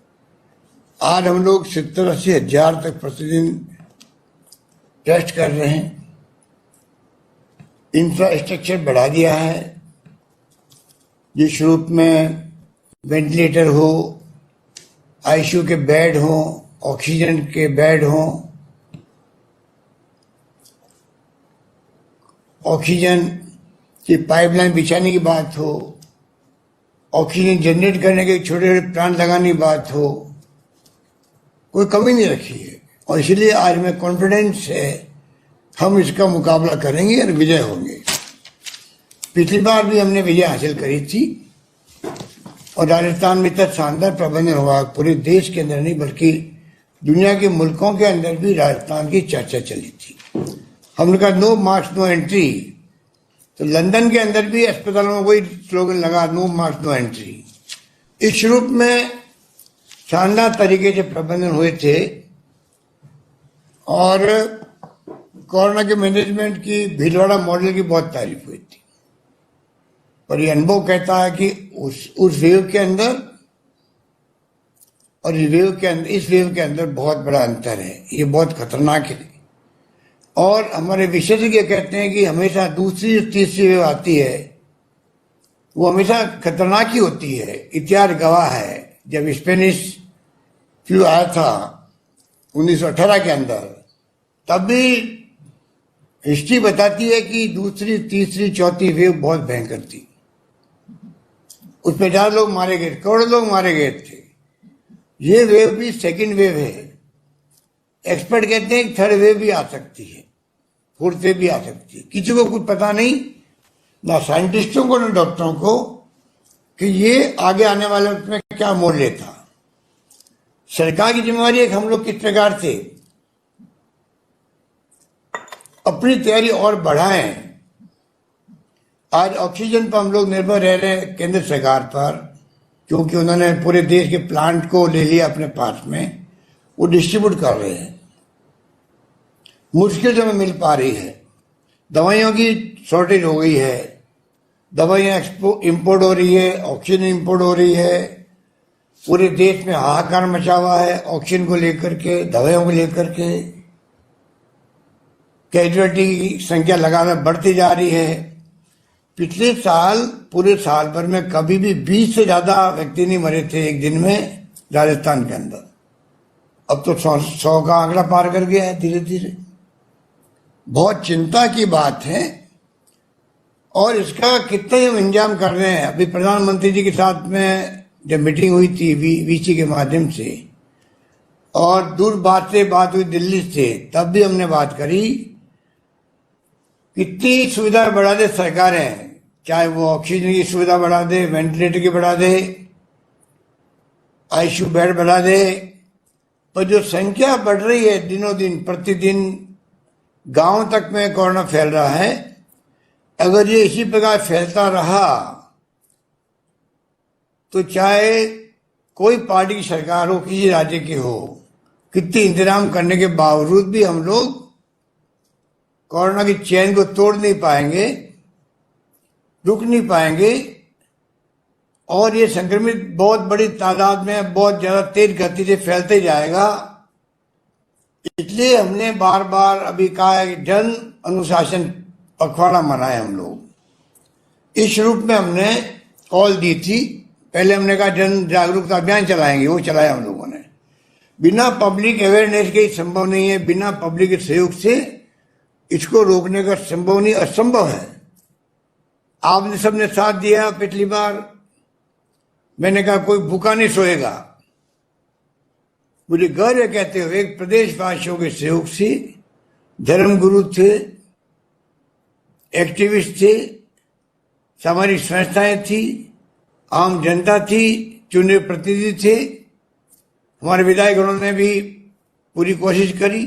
आज हम लोग 70-80 हजार तक प्रतिदिन टेस्ट कर रहे हैं। इंफ्रास्ट्रक्चर बढ़ा दिया है, जिस रूप में वेंटिलेटर हो, आईसीयू के बेड हो, ऑक्सीजन के बेड हो, ऑक्सीजन की पाइपलाइन बिछाने की बात हो, ऑक्सीजन जनरेट करने के छोटे छोटे प्लांट लगाने की बात हो, कोई कमी नहीं रखी है। और इसलिए आज मैं कॉन्फिडेंस है हम इसका मुकाबला करेंगे और विजय होंगे। पिछली बार भी हमने विजय हासिल करी थी और राजस्थान में इतना शानदार प्रबंधन हुआ, पूरे देश के अंदर नहीं बल्कि दुनिया के मुल्कों के अंदर भी राजस्थान की चर्चा चली थी। हमने कहा नो मास्क नो एंट्री, तो लंदन के अंदर भी अस्पतालों में वही स्लोगन लगा, नो मास्क नो एंट्री। इस रूप में शानदार तरीके से प्रबंधन हुए थे और कोरोना के मैनेजमेंट की भीलवाड़ा मॉडल की बहुत तारीफ हुई थी। पर यह अनुभव कहता है कि उस वेव के अंदर और इस वेव के अंदर बहुत बड़ा अंतर है, ये बहुत खतरनाक है। और हमारे विशेषज्ञ कहते हैं कि हमेशा दूसरी तीसरी वेव आती है वो हमेशा खतरनाक ही होती है। इतिहास गवाह है, जब स्पेनिश फ्लू आया था 1918 के अंदर, तब भी हिस्ट्री बताती है कि दूसरी तीसरी चौथी वेव बहुत भयंकर थी। उसमें 1000 लोग मारे गए, करोड़ों लोग मारे गए थे। ये वेव भी सेकंड वेव है। एक्सपर्ट कहते हैं थर्ड वेव भी आ सकती है, फोर्थ वेव भी आ सकती है। किसी को कुछ पता नहीं, ना साइंटिस्टों को ना डॉक्टरों को, कि ये आगे आने वाले वक्त में क्या मोड़ लेता। सरकार की जिम्मेवारी है कि हम लोग किस प्रकार से अपनी तैयारी और बढ़ाएं। आज ऑक्सीजन पर हम लोग निर्भर रह रहे हैं केंद्र सरकार पर, क्योंकि उन्होंने पूरे देश के प्लांट को ले लिया अपने पास में, वो डिस्ट्रीब्यूट कर रहे हैं। मुश्किल से मिल पा रही है, दवाइयों की शॉर्टेज हो गई है, दवाइयाँ इंपोर्ट हो रही है, ऑक्सीजन इंपोर्ट हो रही है। पूरे देश में हाहाकार मचा हुआ है ऑक्सीजन को लेकर के, दवाइयों को लेकर के। कैजुअलिटी की संख्या लगातार बढ़ती जा रही है। पिछले साल पूरे साल भर में कभी भी 20 से ज्यादा व्यक्ति नहीं मरे थे एक दिन में राजस्थान के अंदर। अब तो 100 का आंकड़ा पार कर गया है धीरे धीरे। बहुत चिंता की बात है और इसका कितने हम इंतजाम कर रहे हैं। अभी प्रधानमंत्री जी के साथ में जब मीटिंग हुई थी वीसी के माध्यम से, और दूर बात हुई दिल्ली से, तब भी हमने बात करी कितनी सुविधा बढ़ा दे सरकारें, चाहे वो ऑक्सीजन की सुविधा बढ़ा दे, वेंटिलेटर की बढ़ा दे, आईसीयू बेड बढ़ा दे, पर जो संख्या बढ़ रही है दिनों दिन प्रतिदिन, गांव तक में कोरोना फैल रहा है, अगर ये इसी प्रकार फैलता रहा तो चाहे कोई पार्टी की सरकार हो, किसी राज्य की हो, कितने इंतजाम करने के बावजूद भी हम लोग कोरोना की चेन को तोड़ नहीं पाएंगे, रुक नहीं पाएंगे, और ये संक्रमित बहुत बड़ी तादाद में बहुत ज्यादा तेज गति से फैलते जाएगा। इसलिए हमने बार बार अभी कहा है कि जन अनुशासन पखवाड़ा मनाए हम लोग। इस रूप में हमने कॉल दी थी। पहले हमने कहा जन जागरूकता अभियान चलाएंगे, वो चलाया हम लोगों ने। बिना पब्लिक अवेयरनेस के संभव नहीं है, बिना पब्लिक के सहयोग से इसको रोकने का संभव नहीं, असंभव है। आपने सबने साथ दिया। पिछली बार मैंने कहा कोई भूखा नहीं सोएगा। मुझे गर्व है कहते हुए एक प्रदेशवासियों के सहयोग से, धर्मगुरु थे, एक्टिविस्ट थे, सामाजिक संस्थाएं थी, आम जनता थी, चुने प्रतिनिधि थे, हमारे विधायकगणों ने भी पूरी कोशिश करी।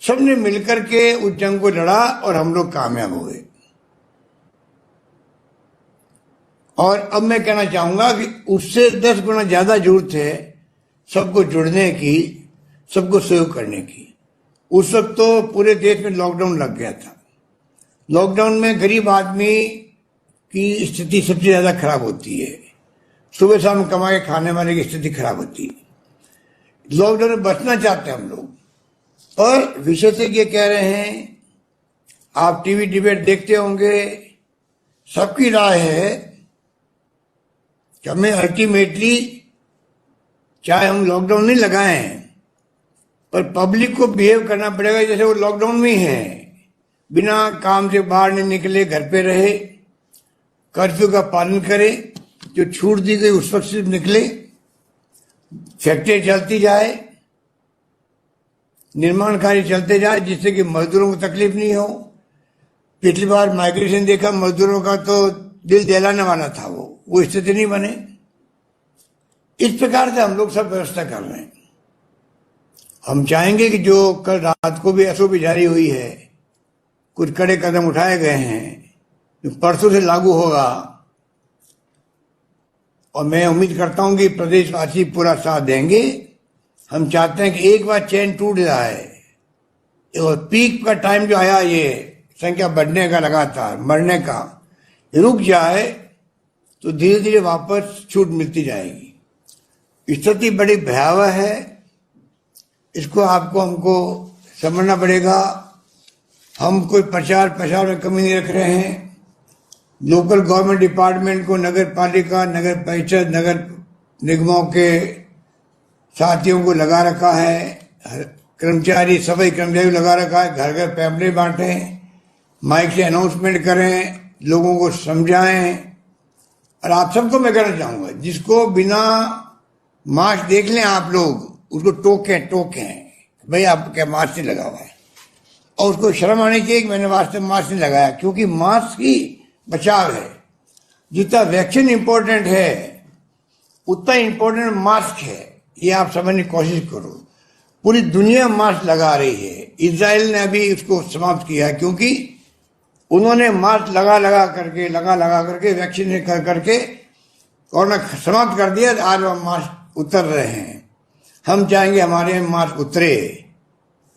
सबने मिलकर के उस जंग को लड़ा और हम लोग कामयाब हुए। और अब मैं कहना चाहूंगा कि उससे 10 गुना ज्यादा जरूरत है सबको जुड़ने की, सबको सहयोग करने की। उस वक्त तो पूरे देश में लॉकडाउन लग गया था। लॉकडाउन में गरीब आदमी की स्थिति सबसे ज्यादा खराब होती है। सुबह शाम कमा के खाने वाले की स्थिति खराब होती है। लॉकडाउन में बचना चाहते हैं हम लोग, पर विशेषज्ञ कह रहे हैं, आप टीवी डिबेट देखते होंगे, सबकी राय है कि हमें अल्टीमेटली चाहे हम लॉकडाउन नहीं लगाएं, पर पब्लिक को बिहेव करना पड़ेगा जैसे वो लॉकडाउन में ही है। बिना काम से बाहर नहीं निकले, घर पे रहे, कर्फ्यू का पालन करे, जो छूट दी गई उस वक्त सिर्फ निकले, फैक्ट्री चलती जाए, निर्माण कार्य चलते जाए, जिससे कि मजदूरों को तकलीफ नहीं हो। पिछली बार माइग्रेशन देखा, मजदूरों का तो दिल दहलाने वाला था, वो स्थिति नहीं बने। इस प्रकार से हम लोग सब व्यवस्था कर रहे हैं। हम चाहेंगे कि जो कल रात को भी एसओपी जारी हुई है, कुछ कड़े कदम उठाए गए हैं, जो परसों से लागू होगा, और मैं उम्मीद करता हूं कि प्रदेशवासी पूरा साथ देंगे। हम चाहते हैं कि एक बार चैन टूट जाए और पीक का टाइम जो आया, ये संख्या बढ़ने का, लगातार मरने का, रुक जाए तो धीरे धीरे वापस छूट मिलती जाएगी। स्थिति बड़ी भयावह है, इसको आपको हमको समझना पड़ेगा। हम कोई प्रचार प्रसार में कमी नहीं रख रहे हैं। लोकल गवर्नमेंट डिपार्टमेंट को, नगर पालिका, नगर परिषद, नगर निगमों के साथियों को लगा रखा है, कर्मचारी, सफाई कर्मचारी लगा रखा है, घर घर पैम्पलेट बांटे, माइक से अनाउंसमेंट करें, लोगों को समझाएं। और आप सबको मैं कहना चाहूंगा, जिसको बिना मास्क देख लें आप लोग, उसको टोकें भाई आप क्या मास्क नहीं लगा हुआ है, और उसको शर्म आनी चाहिए कि मैंने वास्तव में मास्क नहीं लगाया, क्योंकि मास्क ही बचाव है। जितना वैक्सीन इंपॉर्टेंट है उतना इंपॉर्टेंट मास्क है। ये आप समझने की कोशिश करो। पूरी दुनिया मास्क लगा रही है। इजराइल ने अभी उसको समाप्त किया है, क्योंकि उन्होंने मास्क लगा करके वैक्सीन कर करके कोरोना समाप्त कर दिया। आज वह मास्क उतर रहे हैं। हम चाहेंगे हमारे मास्क उतरे,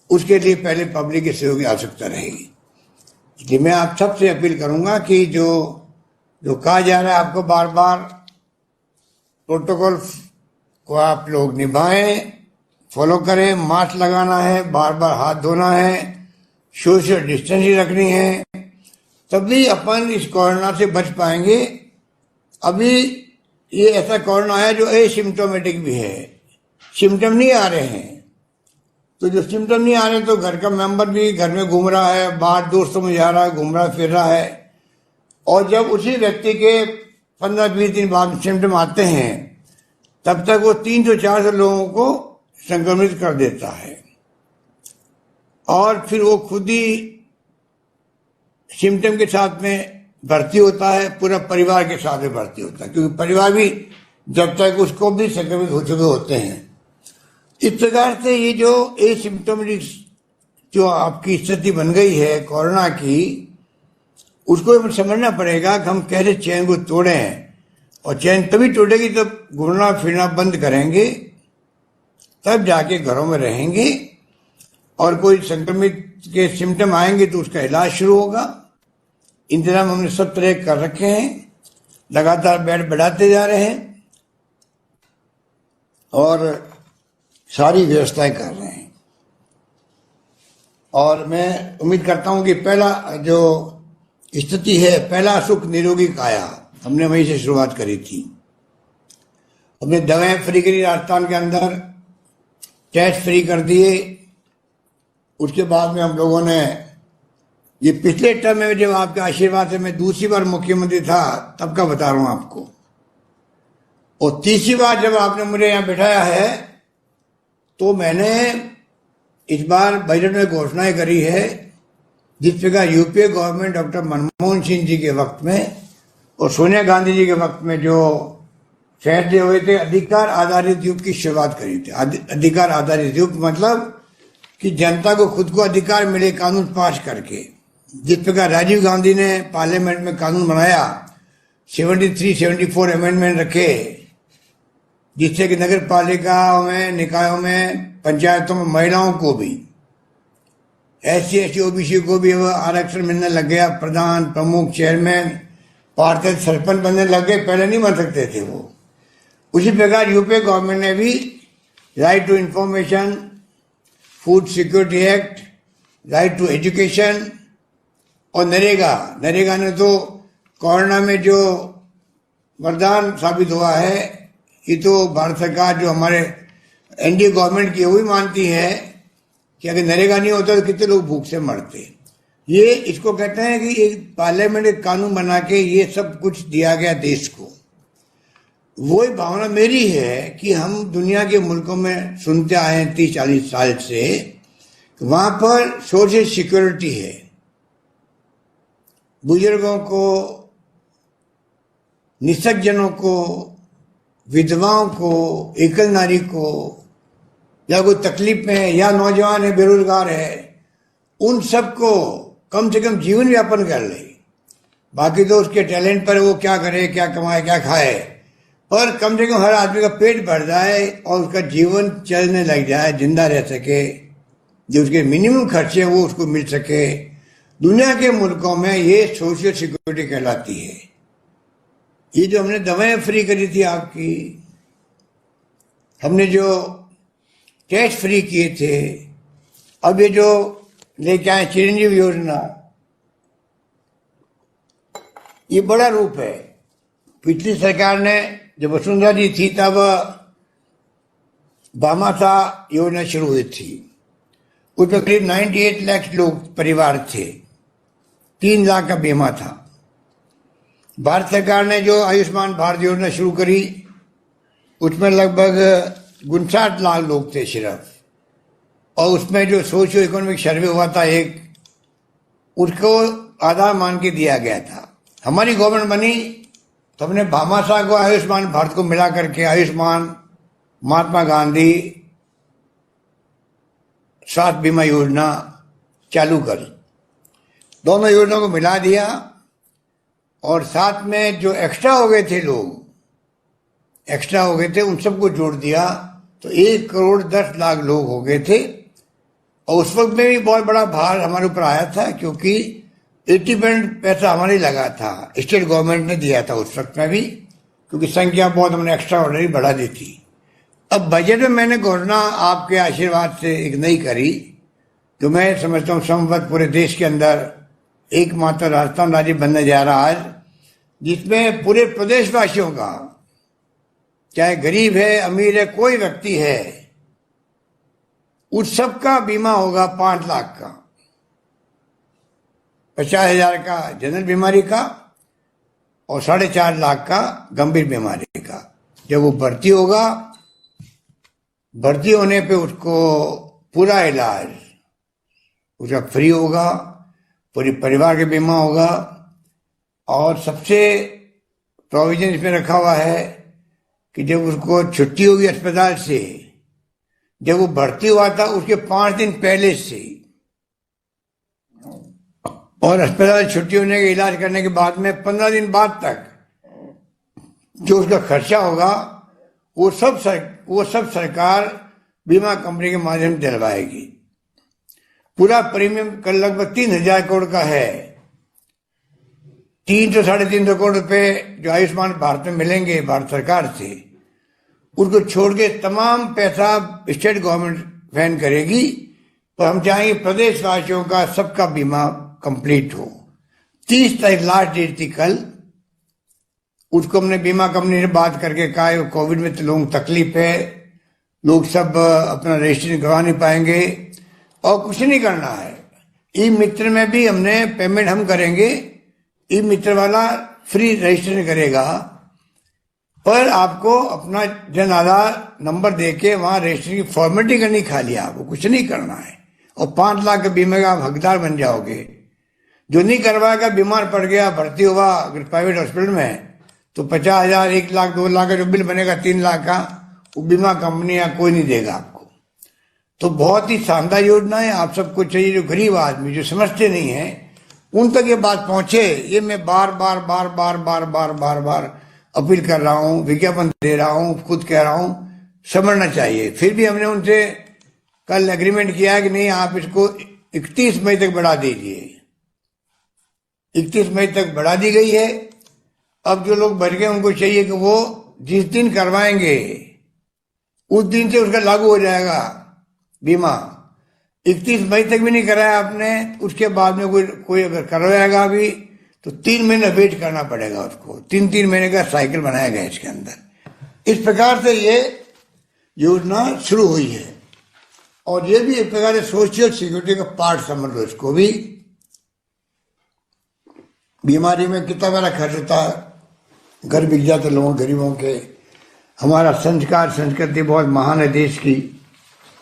उसके लिए पहले पब्लिक के सहयोग की आवश्यकता रहेगी। इसलिए मैं आप सबसे अपील करूंगा कि जो कहा जा रहा है आपको बार बार, प्रोटोकॉल को आप लोग निभाएं, फॉलो करें। मास्क लगाना है, बार बार हाथ धोना है, सोशल डिस्टेंसिंग रखनी है, तभी अपन इस कोरोना से बच पाएंगे। अभी ये ऐसा कोरोना है जो एसिम्टोमेटिक भी है, सिम्टम नहीं आ रहे हैं। तो जो सिम्टम नहीं आ रहे तो घर का मेंबर भी घर में घूम रहा है, बाहर दोस्तों में जा रहा है, घूम रहा फिर रहा है, और जब उसी व्यक्ति के 15-20 दिन बाद सिम्टम आते हैं तब तक वो 300-400 लोगों को संक्रमित कर देता है, और फिर वो खुद ही सिम्टम के साथ में भर्ती होता है, पूरा परिवार के साथ में भर्ती होता है, क्योंकि परिवार भी जब तक उसको भी संक्रमित हो चुके होते हैं। इस प्रकार से ये जो एसिम्प्टोमेटिक जो आपकी स्थिति बन गई है कोरोना की, उसको हमें समझना पड़ेगा कि हम कैसे चैन को तोड़ें। और चैन तभी टूटेगी जब घूमना फिरना बंद करेंगे, तब जाके घरों में रहेंगे, और कोई संक्रमित के सिम्टम आएंगे तो उसका इलाज शुरू होगा। इंतजाम हमने सब तरह कर रखे हैं, लगातार बेड बढ़ाते जा रहे हैं और सारी व्यवस्थाएं कर रहे हैं। और मैं उम्मीद करता हूं कि पहला जो स्थिति है, पहला सुख निरोगी काया, हमने वहीं से शुरुआत करी थी। हमने दवाएं फ्री करी राजस्थान के अंदर, टेस्ट फ्री कर दिए। उसके बाद में हम लोगों ने ये पिछले टर्म में जब आपके आशीर्वाद से मैं दूसरी बार मुख्यमंत्री था तब का बता रहा हूं आपको, और तीसरी बार जब आपने मुझे यहां बिठाया है तो मैंने इस बार बजट में घोषणाएं करी है, जिस प्रकार UPA government doctor Manmohan Singh ji के वक्त में और सोनिया गांधी जी के वक्त में जो फैसले हुए थे, अधिकार आधारित युग की शुरुआत करी थी। अधिकार आधारित युग मतलब कि जनता को खुद को अधिकार मिले कानून पास करके। जिस प्रकार राजीव गांधी ने पार्लियामेंट में कानून बनाया, 73-74 अमेंडमेंट रखे, जिससे कि नगर पालिकाओं में, निकायों में, पंचायतों में महिलाओं को भी, SC ST OBC को भी आरक्षण मिलने लग गया। प्रधान, प्रमुख, चेयरमैन, पार्षद, सरपंच बनने लग गए, पहले नहीं बन सकते थे वो। उसी प्रकार यूपीए गवर्नमेंट ने भी right to information, food security act, right to education और नरेगा ने तो कोरोना में जो वरदान साबित हुआ है। ये तो भारत सरकार जो हमारे एनडीए गवर्नमेंट की वही मानती है कि अगर नरेगा नहीं होता तो कितने लोग भूख से मरते। ये इसको कहते हैं कि एक पार्लियामेंट एक कानून बना के ये सब कुछ दिया गया देश को। वही भावना मेरी है कि हम दुनिया के मुल्कों में सुनते आए हैं 30-40 साल से, वहां पर सोशल सिक्योरिटी है। बुजुर्गों को, निसज्जनों को, विधवाओं को, एकल नारी को, या कोई तकलीफ में है, या नौजवान है, बेरोजगार है, उन सबको कम से कम जीवन यापन कर ले। बाकी तो उसके टैलेंट पर वो क्या करे, क्या कमाए, क्या खाए, पर कम से कम हर आदमी का पेट भर जाए और उसका जीवन चलने लग जाए, जिंदा रह सके, जो उसके मिनिमम खर्चे हैं वो उसको मिल सके। दुनिया के मुल्कों में ये सोशल सिक्योरिटी कहलाती है। ये जो हमने दवाएं फ्री करी थी आपकी, हमने जो टेस्ट फ्री किए थे, अब ये जो लेके आए चिरंजीवी योजना, ये बड़ा रूप है। पिछली सरकार ने जब वसुंधरा जी थी तब भामाशाह योजना शुरू हुई थी। उसमें करीब 98 लाख लोग परिवार थे, 3 लाख का बीमा था। भारत सरकार ने जो आयुष्मान भारत योजना शुरू करी, उसमें लगभग 59 लाख लोग थे सिर्फ, और उसमें जो सोशियो इकोनॉमिक सर्वे हुआ था एक, उसको आधार मान के दिया गया था। हमारी गवर्नमेंट बनी तो हमने भामाशाह को आयुष्मान भारत को मिला करके आयुष्मान महात्मा गांधी स्वास्थ्य बीमा योजना चालू करी। दोनों योजनाओं को मिला दिया और साथ में जो एक्स्ट्रा हो गए थे लोग, एक्स्ट्रा हो गए थे, उन सबको जोड़ दिया तो 1,10,00,000 लोग हो गए थे। और उस वक्त में भी बहुत बड़ा भार हमारे ऊपर आया था, क्योंकि 80% पैसा हमारे लगा था, स्टेट गवर्नमेंट ने दिया था उस वक्त में भी, क्योंकि संख्या बहुत हमने एक्स्ट्रा ऑर्डनरी बढ़ा दी थी। अब बजट में मैंने घोषणा आपके आशीर्वाद से एक नई करी, जो मैं समझता हूँ संवत पूरे देश के अंदर एकमात्र राजस्थान राज्य बनने जा रहा है, जिसमें पूरे प्रदेशवासियों का, चाहे गरीब है, अमीर है, कोई व्यक्ति है, उस सब का बीमा होगा 5 लाख का, 50,000 का जनरल बीमारी का और 4.5 लाख का गंभीर बीमारी का। जब वो भर्ती होगा, भर्ती होने पे उसको पूरा इलाज उसका फ्री होगा, पूरे परिवार के बीमा होगा। और सबसे प्रोविजन इसमें रखा हुआ है कि जब उसको छुट्टी होगी अस्पताल से, जब वो भर्ती हुआ था उसके 5 दिन पहले से, और अस्पताल छुट्टी होने के इलाज करने के बाद में 15 दिन बाद तक जो उसका खर्चा होगा वो सब सरकार बीमा कंपनी के माध्यम से दिलवाएगी। पूरा प्रीमियम कल लगभग 3,000 करोड़ का है। 300 से 350 करोड़ रुपए जो आयुष्मान भारत में मिलेंगे भारत सरकार से, उसको छोड़ के तमाम पैसा स्टेट गवर्नमेंट वहन करेगी। तो हम चाहेंगे प्रदेशवासियों का सबका बीमा कंप्लीट हो। 30 तारीख लास्ट डेट थी कल, उसको हमने बीमा कंपनी से बात करके कहा कोविड में तो लोगों को तकलीफ है, लोग सब अपना रजिस्ट्रेशन करवा नहीं पाएंगे और कुछ नहीं करना है। ई मित्र में भी हमने पेमेंट हम करेंगे, ई मित्र वाला फ्री रजिस्ट्रेशन करेगा, पर आपको अपना जन आधार नंबर देके वहां रजिस्ट्रेशन की फॉर्मेलिटी करनी, खाली आपको कुछ नहीं करना है और 5 लाख के बीमे का आप हकदार बन जाओगे। जो नहीं करवाएगा, बीमार पड़ गया, भर्ती हुआ अगर प्राइवेट हॉस्पिटल में, तो 50,000, 1 लाख, 2 लाख का जो बिल बनेगा 3 लाख का, वो बीमा कंपनी या कोई नहीं देगा आपको। तो बहुत ही शानदार योजना है। आप सबको चाहिए जो गरीब आदमी जो समझते नहीं है उन तक ये बात पहुंचे। ये मैं बार बार बार बार बार बार बार बार अपील कर रहा हूं, विज्ञापन दे रहा हूं, खुद कह रहा हूं, समझना चाहिए। फिर भी हमने उनसे कल एग्रीमेंट किया कि नहीं, आप इसको 31 मई तक बढ़ा दीजिए। 31 मई तक बढ़ा दी गई है। अब जो लोग बच गए उनको चाहिए कि वो जिस दिन करवाएंगे उस दिन से उसका लागू हो जाएगा बीमा। 31 मई तक भी नहीं कराया आपने, उसके बाद में कोई अगर करवाएगा अभी तो 3 महीने वेट करना पड़ेगा उसको। 3-3 महीने का साइकिल बनाया गया इसके अंदर। इस प्रकार से ये योजना शुरू हुई है और ये भी एक प्रकार से सोशल सिक्योरिटी का पार्ट समझ लो इसको भी। बीमारी में कितना बड़ा खर्च होता है, घर बिक जाते लोगों गरीबों के। हमारा संस्कार संस्कृति बहुत महान है देश की।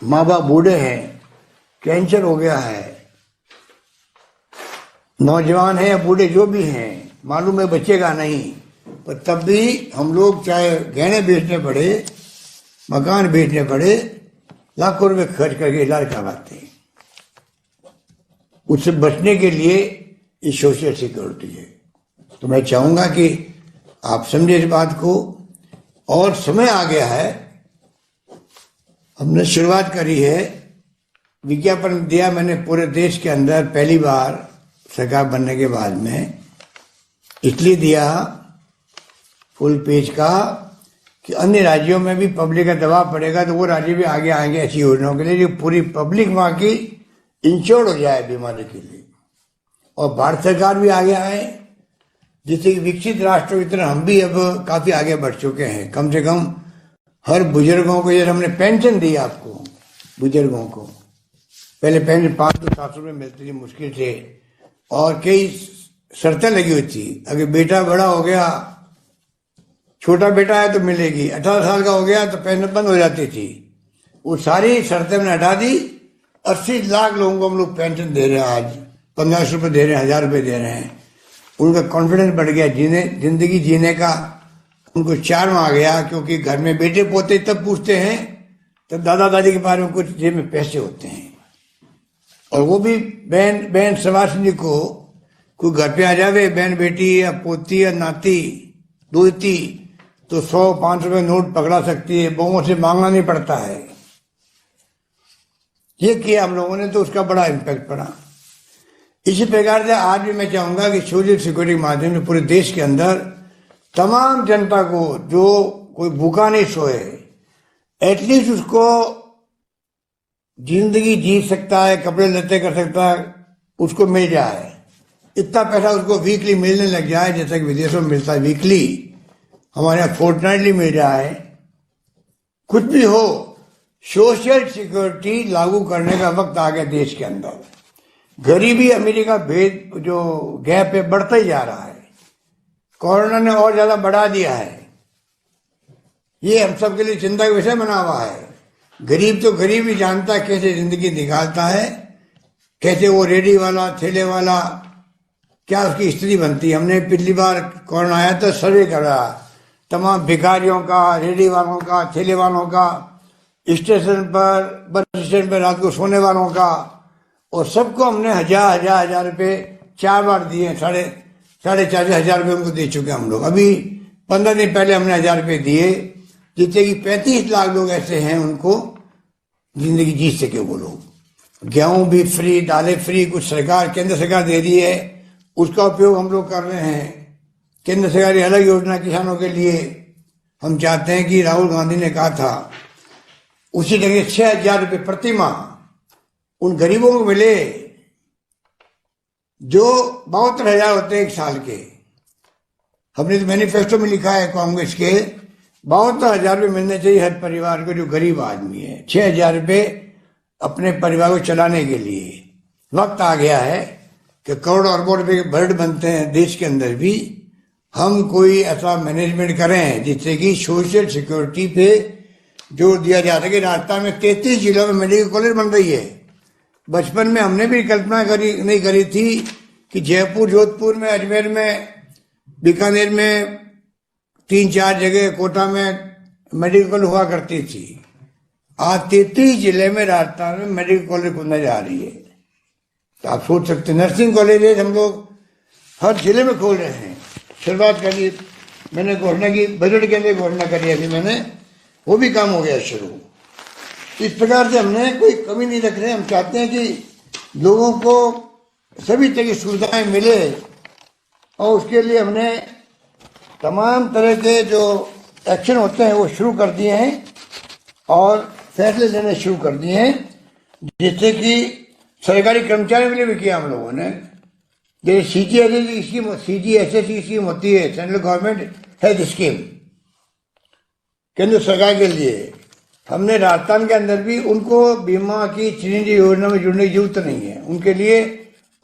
माँ बाप बूढ़े हैं, कैंसर हो गया है, नौजवान है या बूढ़े जो भी हैं, मालूम है बचेगा नहीं, पर तब भी हम लोग चाहे गहने बेचने पड़े, मकान बेचने पड़े, लाखों रुपए खर्च करके इलाज करवाते हैं। उससे बचने के लिए ये सोशल सिक्योरिटी है। तो मैं चाहूंगा कि आप समझे इस बात को। और समय आ गया है, हमने शुरुआत करी है, विज्ञापन दिया मैंने पूरे देश के अंदर पहली बार सरकार बनने के बाद में, इसलिए दिया फुल पेज का कि अन्य राज्यों में भी पब्लिक का दबाव पड़ेगा तो वो राज्य भी आगे आएंगे ऐसी योजनाओं के लिए, जो पूरी पब्लिक वहां की इंश्योर्ड हो जाए बीमारी के लिए। और भारत सरकार भी आगे आए, जिससे कि विकसित राष्ट्रों की तरह हम भी अब काफी आगे बढ़ चुके हैं। कम से कम हर बुजुर्गों को, जैसे हमने पेंशन दी आपको, बुजुर्गों को पहले पेंशन 500-700 रुपये मिलती थी मुश्किल से, और कई शर्तें लगी हुई थी। अगर बेटा बड़ा हो गया, छोटा बेटा है तो मिलेगी, 18 साल का हो गया तो पेंशन बंद हो जाती थी। वो सारी शर्तें हमने हटा दी। 80 लाख लोगों को हम लोग पेंशन दे रहे हैं आज, 1500 रुपये दे रहे हैं, 1000 रुपये दे रहे हैं। उनका कॉन्फिडेंस बढ़ गया, जिंदगी जीने का उनको चार्म आ गया। क्योंकि घर में बेटे पोते तब पूछते हैं तब दादा दादी के बारे में कुछ जेब में पैसे होते हैं। और वो भी बहन सवासनी को कोई घर पे आ जावे, बहन बेटी या पोती या नाती दोती, तो 100-500 रुपये नोट पकड़ा सकती है, बहुओं से मांगना नहीं पड़ता है। ये किया हम लोगों ने, तो उसका बड़ा इम्पैक्ट पड़ा। इसी प्रकार से आज भी मैं चाहूंगा कि सोशल सिक्योरिटी के माध्यम से पूरे देश के अंदर तमाम जनता को, जो कोई भूखा नहीं सोए, एटलीस्ट उसको जिंदगी जी सकता है, कपड़े लत्ते कर सकता है, उसको मिल जाए। इतना पैसा उसको वीकली मिलने लग जाए, जैसा कि विदेशों में मिलता है वीकली, हमारे यहाँ फोर्टनाइटली मिल जाए। कुछ भी हो, सोशल सिक्योरिटी लागू करने का वक्त आ गया देश के अंदर। गरीबी अमीरी का भेद जो गैप है बढ़ता ही जा रहा है। कोरोना ने और ज्यादा बढ़ा दिया है। ये हम सब के लिए चिंता का विषय बना हुआ है। गरीब तो गरीब ही जानता है कैसे जिंदगी निकालता है, कैसे वो रेडी वाला, ठेले वाला, क्या उसकी स्थिति बनती है। हमने पिछली बार कोरोना आया तो सर्वे करा तमाम भिखारियों का, रेडी वालों का, ठेले वालों का, स्टेशन पर, बस स्टैंड पर रात को सोने वालों का, और सबको हमने हजार रुपए 4 बार दिए। साढ़े 4,500 रुपये उनको दे चुके हम लोग। अभी 15 दिन पहले हमने 1,000 रुपये दिए, जितने कि 35 लाख लोग ऐसे हैं उनको जिंदगी जी सके वो लोग। गेहूं भी फ्री, दालें फ्री, कुछ सरकार केंद्र सरकार दे रही है, उसका उपयोग हम लोग कर रहे हैं। केंद्र सरकार की अलग योजना किसानों के लिए हम चाहते हैं कि राहुल गांधी ने कहा था उसी जगह 6,000 रुपये प्रति माह उन गरीबों को मिले जो 72,000 होते हैं एक साल के। हमने तो मैनिफेस्टो में लिखा है कांग्रेस के 72,000 रुपये मिलने चाहिए हर परिवार को जो गरीब आदमी है। 6,000 रुपये अपने परिवार को चलाने के लिए। वक्त आ गया है कि करोड़ अरबों रुपए के बजट बनते हैं देश के अंदर भी, हम कोई ऐसा मैनेजमेंट करें जिससे कि सोशल सिक्योरिटी पे जोर दिया जा सके। राजस्थान में 33 जिलों में मेडिकल कॉलेज बन रही है। बचपन में हमने भी कल्पना नहीं करी थी कि जयपुर, जोधपुर में, अजमेर में, बीकानेर में 3-4 जगह, कोटा में मेडिकल हुआ करती थी। आज 33 जिले में राजस्थान में मेडिकल कॉलेज खुलने जा रही है। तो आप सोच सकते हैं नर्सिंग कॉलेज हम लोग हर जिले में खोल रहे हैं। शुरुआत करी, मैंने घोषणा की, बजट के लिए घोषणा करी अभी मैंने, वो भी काम हो गया शुरू। इस प्रकार से हमने कोई कमी नहीं रख रहे। हम चाहते हैं कि लोगों को सभी तरह की सुविधाएं मिले, और उसके लिए हमने तमाम तरह के जो एक्शन होते हैं वो शुरू कर दिए हैं और फैसले लेने शुरू कर दिए हैं, जिससे कि सरकारी कर्मचारियों के लिए भी किया हम लोगों ने। जैसे CGHS की स्कीम होती है, सेंट्रल गवर्नमेंट हेल्थ स्कीम, केंद्र सरकार के लिए, हमने राजस्थान के अंदर भी उनको बीमा की चिरंजीवी योजना में जुड़ने की जरूरत नहीं है। उनके लिए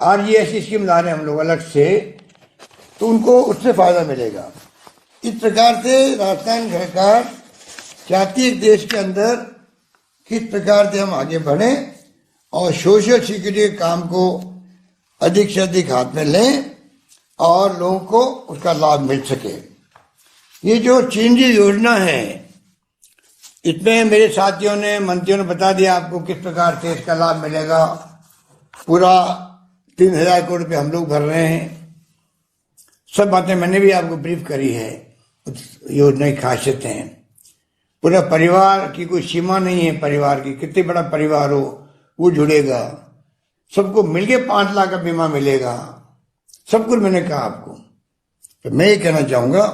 RGS स्कीम ला रहे हैं हम लोग अलग से, तो उनको उससे फायदा मिलेगा। इस प्रकार से राजस्थान सरकार चाहती है देश के अंदर किस प्रकार से हम आगे बढ़े और सोशल सिक्योरिटी के काम को अधिक से अधिक हाथ में लें और लोगों को उसका लाभ मिल सके। ये जो चिरंजीवी योजना है, इसमें मेरे साथियों ने, मंत्रियों ने बता दिया आपको किस प्रकार से इसका लाभ मिलेगा। पूरा 3,000 करोड़ रुपये हम लोग भर रहे हैं। सब बातें मैंने भी आपको ब्रीफ करी है, योजना की खासियतें। पूरा परिवार की कोई सीमा नहीं है, परिवार की कितने बड़ा परिवार हो वो जुड़ेगा। सबको मिलके 5 लाख का बीमा मिलेगा। सब कुछ मैंने कहा आपको। तो मैं ये कहना चाहूंगा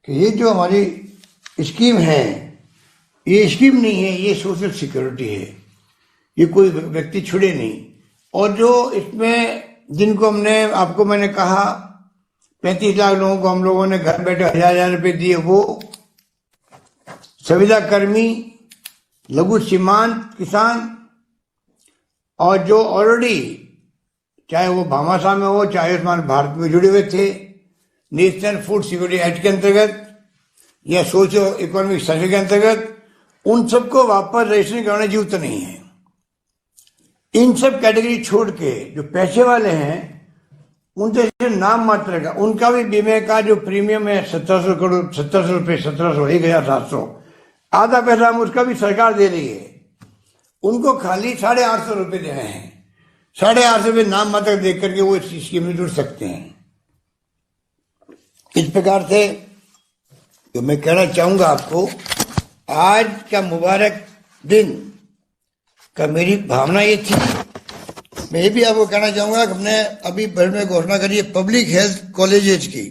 कि ये जो हमारी स्कीम है, ये स्कीम नहीं है, ये सोशल सिक्योरिटी है। ये कोई व्यक्ति छुड़े नहीं। और जो इसमें जिनको हमने, आपको मैंने कहा 35 लाख लोगों को हम लोगों ने घर बैठे 1,000 रुपये दिए, वो संविदा कर्मी, लघु सीमांत किसान, और जो ऑलरेडी चाहे वो भामाशाह में हो, चाहे आयुष्मान भारत में जुड़े हुए थे, नेशनल फूड सिक्योरिटी एक्ट के अंतर्गत या सोशियो इकोनॉमिक सर्वे के अंतर्गत, उन सबको वापस रजिस्ट्रेशन कराने की जरूरत नहीं है। इन सब कैटेगरी छोड़ के जो पैसे वाले हैं, उनसे नाम मात्र का, उनका भी बीमे का जो प्रीमियम है 1,700 करोड़, 1,700 रुपये, 1,700, 1,700, आधा पैसा हम उसका भी सरकार दे रही है। उनको खाली 850 रुपये देने हैं। 850 रुपये नाम मात्र देख करके वो इस स्कीम में जुड़ सकते हैं। इस प्रकार से तो मैं कहना चाहूंगा आपको, आज का मुबारक दिन का मेरी भावना ये थी। मैं ये भी आपको कहना चाहूंगा कि हमने अभी बजट में घोषणा करी है पब्लिक हेल्थ कॉलेजेस की,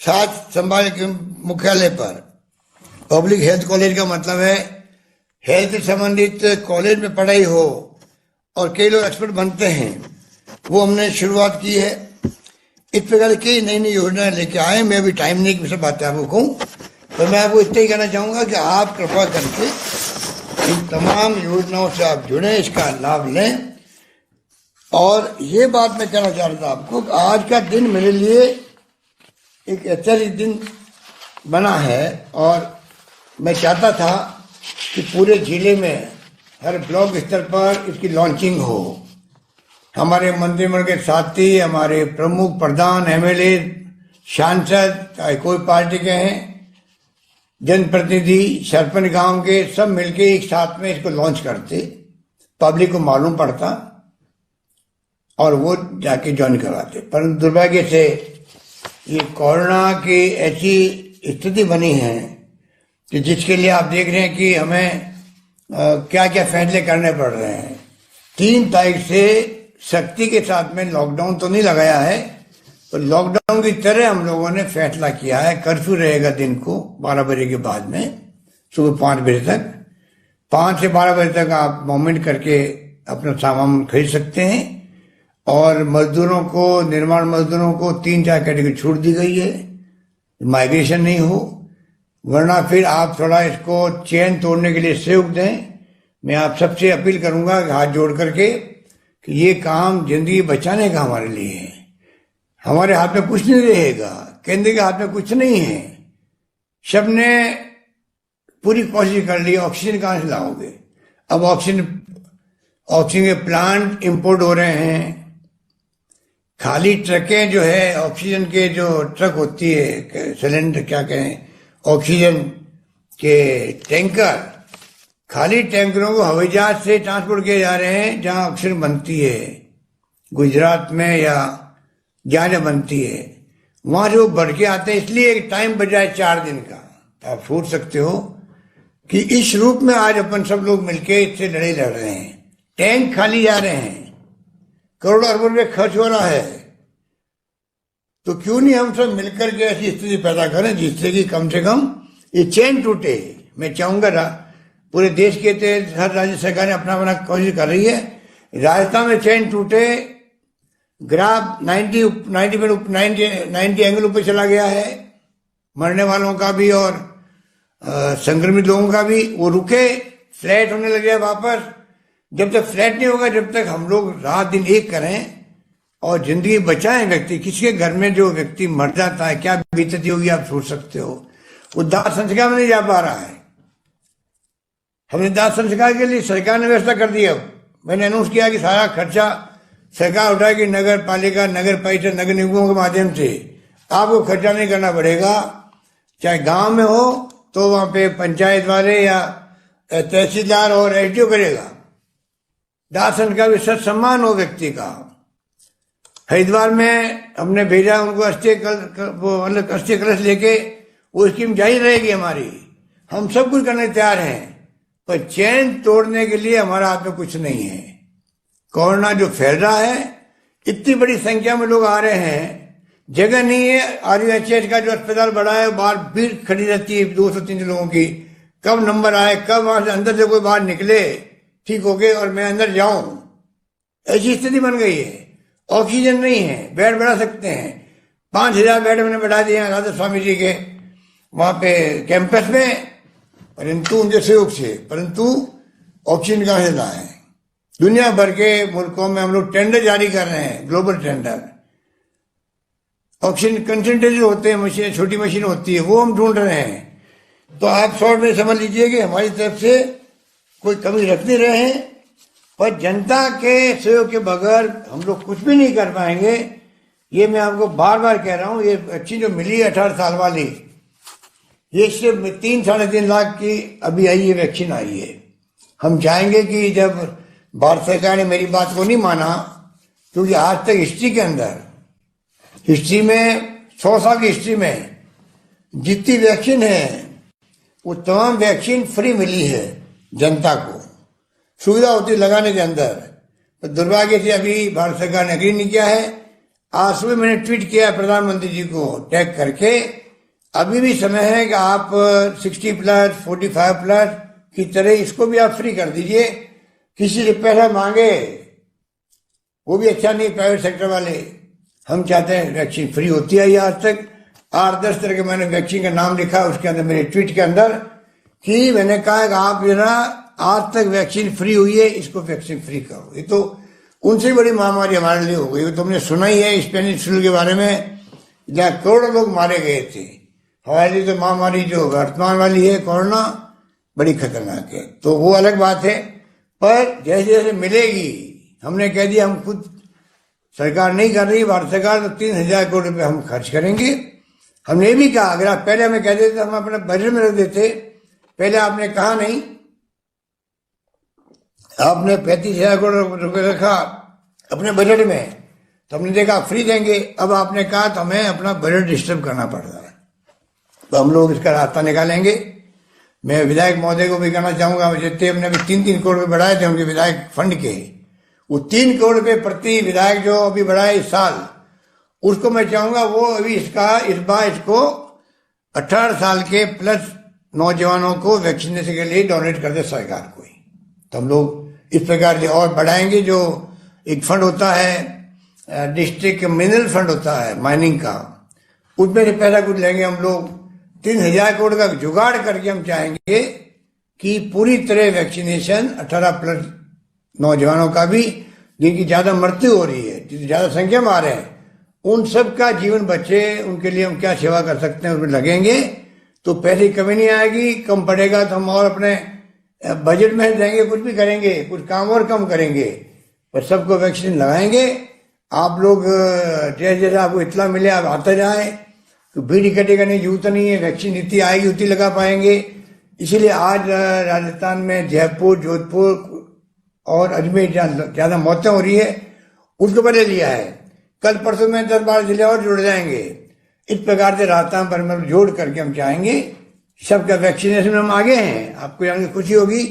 7 संभाग के मुख्यालय पर। पब्लिक हेल्थ कॉलेज का मतलब है हेल्थ से संबंधित कॉलेज में पढ़ाई हो और कई लोग एक्सपर्ट बनते हैं, वो हमने शुरुआत की है। इस प्रकार की नई नई योजनाएं लेके आए। मैं अभी टाइम नहीं की सब बातें आपको कहूँ, तो मैं आपको इतना ही कहना चाहूंगा कि आप कृपा करके इन तमाम योजनाओं से आप जुड़ें, इसका लाभ लें। और ये बात मैं कहना चाह रहा था आपको, आज का दिन मेरे लिए एक ऐतिहासिक दिन बना है और मैं चाहता था कि पूरे जिले में हर ब्लॉक स्तर पर इसकी लॉन्चिंग हो। हमारे मंत्रिमंडल के साथी, हमारे प्रमुख, प्रधान, MLA, सांसद, चाहे कोई पार्टी के हैं, जनप्रतिनिधि, सरपंच गांव के सब मिलके एक साथ में इसको लॉन्च करते, पब्लिक को मालूम पड़ता और वो जाके ज्वाइन करवाते। परंतु दुर्भाग्य से ये कोरोना की ऐसी स्थिति बनी है कि जिसके लिए आप देख रहे हैं कि हमें क्या क्या फैसले करने पड़ रहे हैं। 3 तारीख से सख्ती के साथ में लॉकडाउन तो नहीं लगाया है, तो लॉकडाउन की तरह हम लोगों ने फैसला किया है। कर्फ्यू रहेगा दिन को 12 बजे के बाद में, सुबह 5 बजे तक। 5 से 12 बजे तक आप मूवमेंट करके अपना सामान खरीद सकते हैं। और मजदूरों को, निर्माण मजदूरों को 3-4 कैटेगरी छूट दी गई है, माइग्रेशन नहीं हो, वरना फिर आप थोड़ा इसको चेन तोड़ने के लिए सहयोग दें। मैं आप सबसे अपील करूंगा हाथ जोड़ करके कि ये काम जिंदगी बचाने का हमारे लिए है। हमारे हाथ में कुछ नहीं रहेगा, केंद्र के हाथ में कुछ नहीं है। सबने पूरी कोशिश कर ली, ऑक्सीजन कहां से लाओगे? अब ऑक्सीजन के प्लांट इंपोर्ट हो रहे हैं। खाली ट्रकें जो है, ऑक्सीजन के जो ट्रक होती है, सिलेंडर क्या कहें, ऑक्सीजन के टैंकर, खाली टैंकरों को हवाई जहाज से ट्रांसपोर्ट किए जा रहे हैं जहां ऑक्सीजन बनती है, गुजरात में या जहां बनती है, वहां जो बढ़ के आते हैं। इसलिए एक टाइम बचा है 4 दिन का। तो आप सोच सकते हो कि इस रूप में आज अपन सब लोग मिलके इससे लड़ाई लड़ रहे हैं। टैंक खाली जा रहे हैं, करोड़ों अरबों रुपये खर्च हो रहा है, तो क्यों नहीं हम सब मिलकर के ऐसी स्थिति पैदा करें जिससे कि कम से कम ये चेन टूटे। मैं चाहूंगा पूरे देश के तहत हर राज्य सरकार ने अपना अपना कोशिश कर रही है। राजस्थान में चेन टूटे, ग्राफ 90 एंगल ऊपर चला गया है, मरने वालों का भी और संक्रमित लोगों का भी। वो रुके, फ्लैट होने लगे वापस। जब तक फ्लैट नहीं होगा, जब तक हम लोग रात दिन एक करें और जिंदगी बचाएं व्यक्ति। किसी के घर में जो व्यक्ति मर जाता है, क्या बीतती होगी आप सोच सकते हो। वो दाह संस्कार में नहीं जा पा रहा है। हमने दाह संस्कार के लिए सरकार ने व्यवस्था कर दी। अब मैंने अनाउंस किया कि सारा खर्चा सरकार उठाएगी, नगर पालिका, नगर परिषद, नगर निगमों के माध्यम से। आपको खर्चा नहीं करना पड़ेगा। चाहे गांव में हो तो वहां पे पंचायत वाले या तहसीलदार और एसडीओ करेगा। दाह संस्कार भी सत सम्मान हो व्यक्ति का। हरिद्वार में हमने भेजा उनको अस्थि कलश लेके, वो स्कीम जारी रहेगी हमारी। हम सब कुछ करने तैयार हैं, पर चैन तोड़ने के लिए हमारा हाथ में कुछ नहीं है। कोरोना जो फैल रहा है, इतनी बड़ी संख्या में लोग आ रहे हैं, जगह नहीं है। आरयूएचएस का जो अस्पताल बड़ा है, बाहर भीड़ खड़ी रहती है 200-300 लोगों की। कब नंबर आए, कब वहां से अंदर से कोई बाहर निकले ठीक हो गए और मैं अंदर जाऊं, ऐसी स्थिति बन गई है। ऑक्सीजन नहीं है, बेड बढ़ा सकते हैं, 5000 बेड मैंने बढ़ा दिए हैं राधा स्वामी जी के वहां पे कैंपस में, परंतु उनके सहयोग से। परंतु ऑक्सीजन कहां से लाए? दुनिया भर के मुल्कों में हम लोग टेंडर जारी कर रहे हैं, ग्लोबल टेंडर। ऑक्सीजन कंसंट्रेटर होते हैं, मशीन, छोटी मशीन होती है, वो हम ढूंढ रहे हैं। तो आप शॉर्ट में समझ लीजिए कि हमारी तरफ से कोई कमी रख नहीं रहे हैं, पर जनता के सहयोग के बगैर हम लोग कुछ भी नहीं कर पाएंगे। ये मैं आपको बार बार कह रहा हूं। ये अच्छी जो मिली है 18 साल वाली, ये सिर्फ 3-3.5 लाख की अभी आई है, वैक्सीन आई है। हम चाहेंगे कि जब भारत सरकार ने मेरी बात को नहीं माना, क्योंकि आज तक हिस्ट्री के अंदर, हिस्ट्री में 100 साल की हिस्ट्री में जितनी वैक्सीन है वो तमाम वैक्सीन फ्री मिली है जनता को, सुविधा होती लगाने के अंदर। तो दुर्भाग्य से अभी भारत सरकार ने एग्री नहीं किया है। आज सुबह मैंने ट्वीट किया प्रधानमंत्री जी को टैग करके, अभी भी समय है कि आप 60+, 45+ की तरह इसको भी आप फ्री कर दीजिए। किसी से पैसा मांगे वो भी अच्छा नहीं, प्राइवेट सेक्टर वाले। हम चाहते हैं वैक्सीन फ्री होती है। आज तक 8-10 तरह के मैंने वैक्सीन का नाम लिखा उसके अंदर, मेरे ट्वीट के अंदर, कि मैंने कहा कि आप जरा आज तक वैक्सीन फ्री हुई है, इसको वैक्सीन फ्री करो। ये तो उनसे बड़ी महामारी हमारे लिए हो गई। वो तुमने सुना ही है स्पेनिश फ्लू के बारे में, जहाँ करोड़ों लोग मारे गए थे। हमारे लिए तो महामारी जो वर्तमान वाली है कोरोना, बड़ी खतरनाक है। तो वो अलग बात है, पर जैसे जैसे मिलेगी, हमने कह दिया हम खुद, सरकार नहीं कर रही, भारत सरकार, तो 3000 करोड़ रुपए हम खर्च करेंगे हमने ये भी कहा, अगर आप पहले हमें कह देते हम अपने बजट में रख देते, पहले आपने कहा नहीं, आपने 35,000 करोड़ रुपए रखा अपने बजट में, तो हमने देखा फ्री देंगे। अब आपने कहा तो हमें अपना बजट डिस्टर्ब करना पड़ रहा है, तो हम लोग इसका रास्ता निकालेंगे। मैं विधायक महोदय को भी कहना चाहूंगा, जितने हमने अभी 3-3 करोड़ रुपए बढ़ाए थे उनके विधायक फंड के, वो 3 करोड़ रुपए प्रति विधायक जो अभी बढ़ाए इस साल, उसको मैं चाहूंगा वो अभी इस बार इसको 18 साल के प्लस नौजवानों को वैक्सीनेशन के लिए डोनेट कर दे सरकार को ही। तो हम लोग इस प्रकार से और बढ़ाएंगे। जो एक फंड होता है डिस्ट्रिक्ट मिनरल फंड होता है माइनिंग का, उसमें से पैसा कुछ लेंगे हम लोग। 3,000 करोड़ का जुगाड़ करके हम चाहेंगे कि पूरी तरह वैक्सीनेशन 18 प्लस नौजवानों का भी, जिनकी ज्यादा मृत्यु हो रही है, जितनी ज्यादा संख्या में आ रहे हैं, उन सब का जीवन बचे, उनके लिए हम क्या सेवा कर सकते हैं उसमें लगेंगे। तो पैसे की कमी नहीं आएगी, कम पड़ेगा तो हम और अपने बजट में देंगे, कुछ भी करेंगे, कुछ काम और कम करेंगे, पर सबको वैक्सीन लगाएंगे। आप लोग जैसे जैसे आपको इतना मिले आप आते जाए, तो भीड़ इकट्ठी करने की जरूरत नहीं है, वैक्सीन जितनी आएगी उतनी लगा पाएंगे। इसीलिए आज राजस्थान में जयपुर, जोधपुर और अजमेर जहाँ ज्यादा मौतें हो रही है उसको पहले लिया है। कल परसों में 10-12 जिले और जुड़ जाएंगे। इस प्रकार से राजस्थान पर मतलब जोड़ करके हम चाहेंगे सबका वैक्सीनेशन में हम आगे हैं। आपको जान के खुशी होगी,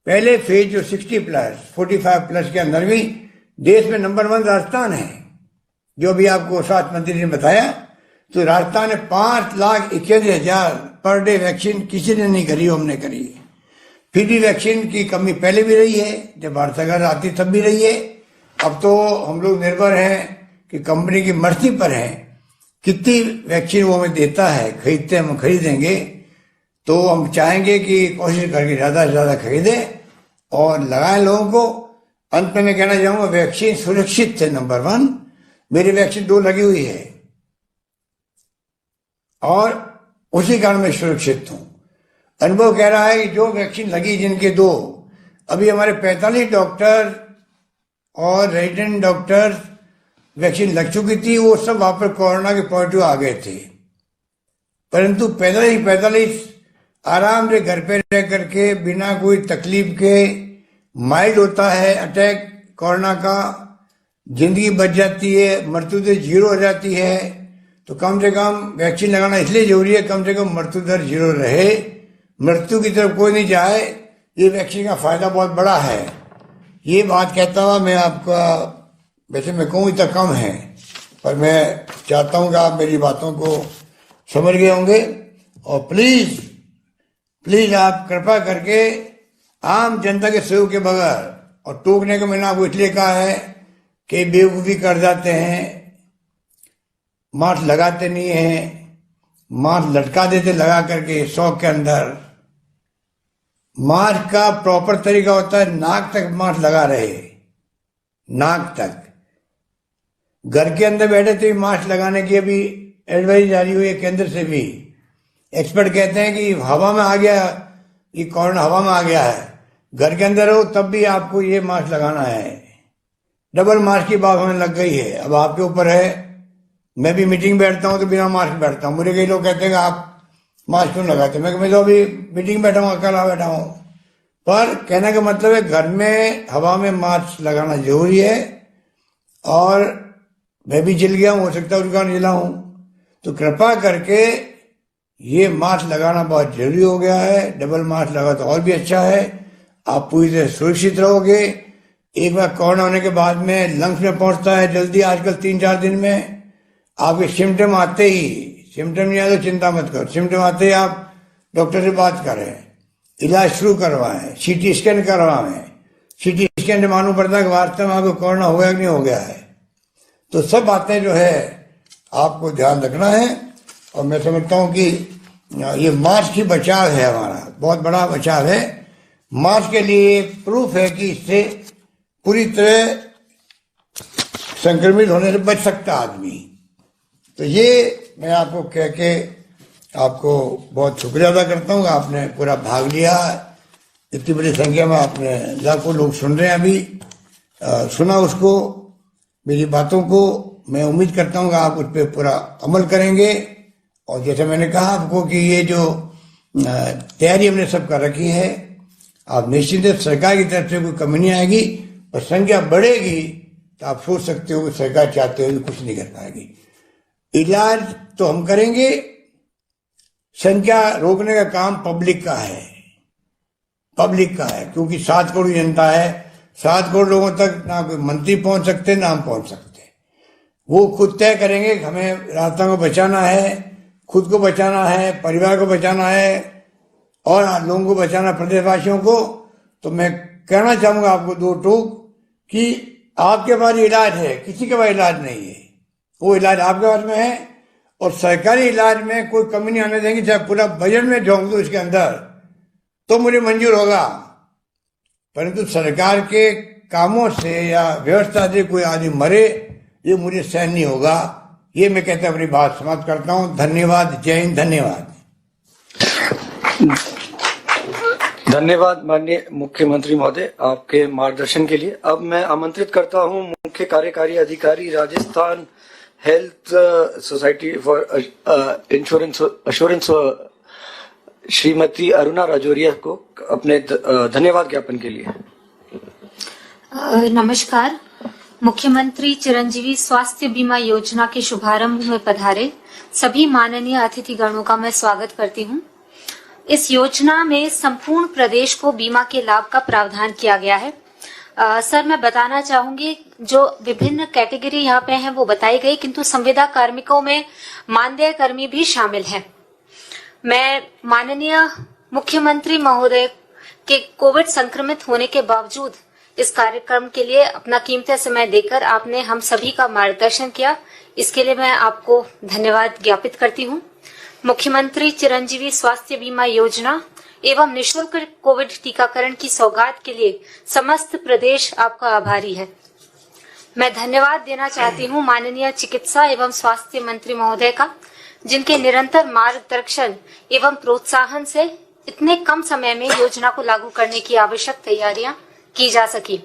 पहले फेज जो 60 प्लस 45 प्लस के अंदर भी देश में नंबर 1 राजस्थान है। जो भी आपको स्वास्थ्य मंत्री ने बताया, तो राजस्थान ने 5,71,000 पर डे वैक्सीन किसी ने नहीं करी, हमने करी है। फिर भी वैक्सीन की कमी पहले भी रही है, जब भारत सरकार आती तब भी रही है। अब तो हम लोग निर्भर हैं कि कंपनी की मर्जी पर है कितनी वैक्सीन वो हमें देता है, खरीदते हम खरीदेंगे। तो हम चाहेंगे कि कोशिश करके ज्यादा से ज्यादा खरीदे और लगाएं लोगों को। अंत में मैं कहना चाहूंगा वैक्सीन सुरक्षित है, नंबर 1। मेरी वैक्सीन 2 लगी हुई है और उसी कारण मैं सुरक्षित हूं। अनुभव कह रहा है कि जो वैक्सीन लगी जिनके 2, अभी हमारे 45 डॉक्टर और रेजिडेंट डॉक्टर वैक्सीन लग चुकी थी, वो सब वापस कोरोना के पॉजिटिव आ गए थे। परंतु 45 आराम से घर पे रह करके बिना कोई तकलीफ के, माइल्ड होता है अटैक कोरोना का, जिंदगी बच जाती है, मृत्यु दर 0 हो जाती है। तो कम से कम वैक्सीन लगाना इसलिए जरूरी है, कम से कम मृत्यु दर 0 रहे, मृत्यु की तरफ कोई नहीं जाए। ये वैक्सीन का फायदा बहुत बड़ा है। ये बात कहता हुआ मैं आपका, वैसे मैं कहूँ इतना कम है, पर मैं चाहता हूँ कि आप मेरी बातों को समझ गए होंगे। और प्लीज आप कृपा करके आम जनता के सहयोग के बगैर, और टोकने को मैंने आपको इसलिए कहा है कि बेवकूफ़ी कर जाते हैं, मास्क लगाते नहीं हैं, मास्क लटका देते लगा करके शौक के अंदर। मास्क का प्रॉपर तरीका होता है नाक तक मास्क लगा रहे, नाक तक। घर के अंदर बैठे तो मास्क लगाने की अभी एडवाइस जारी हुई है केंद्र से भी। एक्सपर्ट कहते हैं कि हवा में आ गया, ये कोरोना हवा में आ गया है। घर के अंदर हो तब भी आपको ये मास्क लगाना है। डबल मास्क की बात होने लग गई है, अब आपके ऊपर है। मैं भी मीटिंग बैठता हूँ तो बिना मास्क बैठता हूँ। मुझे कई लोग कहते हैं कि आप मास्क क्यों लगाते? मैं तो अभी मीटिंग बैठा हूँ, अकेला बैठा हूँ। पर कहने का मतलब है घर में हवा में मास्क लगाना जरूरी है। और मैं भी जल गया हूँ, हो सकता है उसका जिला हूँ, तो कृपा करके ये मास्क लगाना बहुत जरूरी हो गया है। डबल मास्क लगा तो और भी अच्छा है, आप पूरी तरह सुरक्षित रहोगे। एक बार कोरोना होने के बाद में लंग्स में पहुंचता है जल्दी, आजकल 3-4 दिन में। आपके सिम्टम आते ही, सिम्टम नहीं आए तो चिंता मत करो, सिम्टम आते ही आप डॉक्टर से बात करें, इलाज शुरू करवाएं, CT स्कैन करवाएं। CT स्कैन से मालूम पड़ता है कि वास्तव में आपको कोरोना हो गया कि नहीं हो गया है। तो सब बातें जो है आपको ध्यान रखना है। और मैं समझता हूँ कि ये मास्क ही बचाव है, हमारा बहुत बड़ा बचाव है। मास्क के लिए प्रूफ है कि इससे पूरी तरह संक्रमित होने से बच सकता आदमी। तो ये मैं आपको कह के आपको बहुत शुक्रिया अदा करता हूँ, आपने पूरा भाग लिया। इतनी बड़ी संख्या में आपने, लाखों लोग सुन रहे हैं अभी, सुना उसको, मेरी बातों को। मैं उम्मीद करता हूँ कि आप उस पर पूरा अमल करेंगे। और जैसे मैंने कहा आपको कि ये जो तैयारी हमने सब कर रखी है, आप निश्चित है सरकार की तरफ से कोई कमी नहीं आएगी, और संख्या बढ़ेगी तो आप सोच सकते हो कि सरकार चाहते हो कुछ नहीं कर पाएगी। इलाज तो हम करेंगे, संख्या रोकने का काम पब्लिक का है, क्योंकि 7 करोड़ जनता है, 7 करोड़ लोगों तक ना कोई मंत्री पहुंच सकते ना हम पहुंच सकते। वो खुद तय करेंगे कि हमें रास्ता को बचाना है, खुद को बचाना है, परिवार को बचाना है और लोगों को बचाना, प्रदेशवासियों को। तो मैं कहना चाहूंगा आपको 2 टूक कि आपके पास इलाज है, किसी के पास इलाज नहीं है, वो इलाज आपके पास में है, और सरकारी इलाज में कोई कमी नहीं आने देंगे। चाहे पूरा बजट में झोंक दो इसके अंदर तो मुझे मंजूर होगा, परंतु सरकार के कामों से या व्यवस्था से कोई आदमी मरे ये मुझे सहन नहीं होगा। ये मैं कहते अपनी बात समाप्त करता हूं। धन्यवाद। जय हिंद। धन्यवाद। धन्यवाद माननीय मुख्यमंत्री महोदय आपके मार्गदर्शन के लिए। अब मैं आमंत्रित करता हूं मुख्य कार्यकारी अधिकारी Rajasthan health society for insurance assurance Shrimati Aruna Rajoria को अपने धन्यवाद ज्ञापन के लिए। नमस्कार। मुख्यमंत्री चिरंजीवी स्वास्थ्य बीमा योजना के शुभारंभ में पधारे सभी माननीय अतिथिगणों का मैं स्वागत करती हूं। इस योजना में संपूर्ण प्रदेश को बीमा के लाभ का प्रावधान किया गया है। सर, मैं बताना चाहूंगी जो विभिन्न कैटेगरी यहाँ पे हैं वो बताई गई, किंतु संविदा कार्मिकों में मानदेय कर्मी भी शामिल हैं। मैं माननीय मुख्यमंत्री महोदय के कोविड संक्रमित होने के बावजूद इस कार्यक्रम के लिए अपना कीमती समय देकर आपने हम सभी का मार्गदर्शन किया, इसके लिए मैं आपको धन्यवाद ज्ञापित करती हूँ। मुख्यमंत्री चिरंजीवी स्वास्थ्य बीमा योजना एवं निःशुल्क कोविड टीकाकरण की सौगात के लिए समस्त प्रदेश आपका आभारी है। मैं धन्यवाद देना चाहती हूँ माननीय चिकित्सा एवं स्वास्थ्य मंत्री महोदय का, जिनके निरंतर मार्गदर्शन एवं प्रोत्साहन से इतने कम समय में योजना को लागू करने की आवश्यक तैयारियां की जा सकी।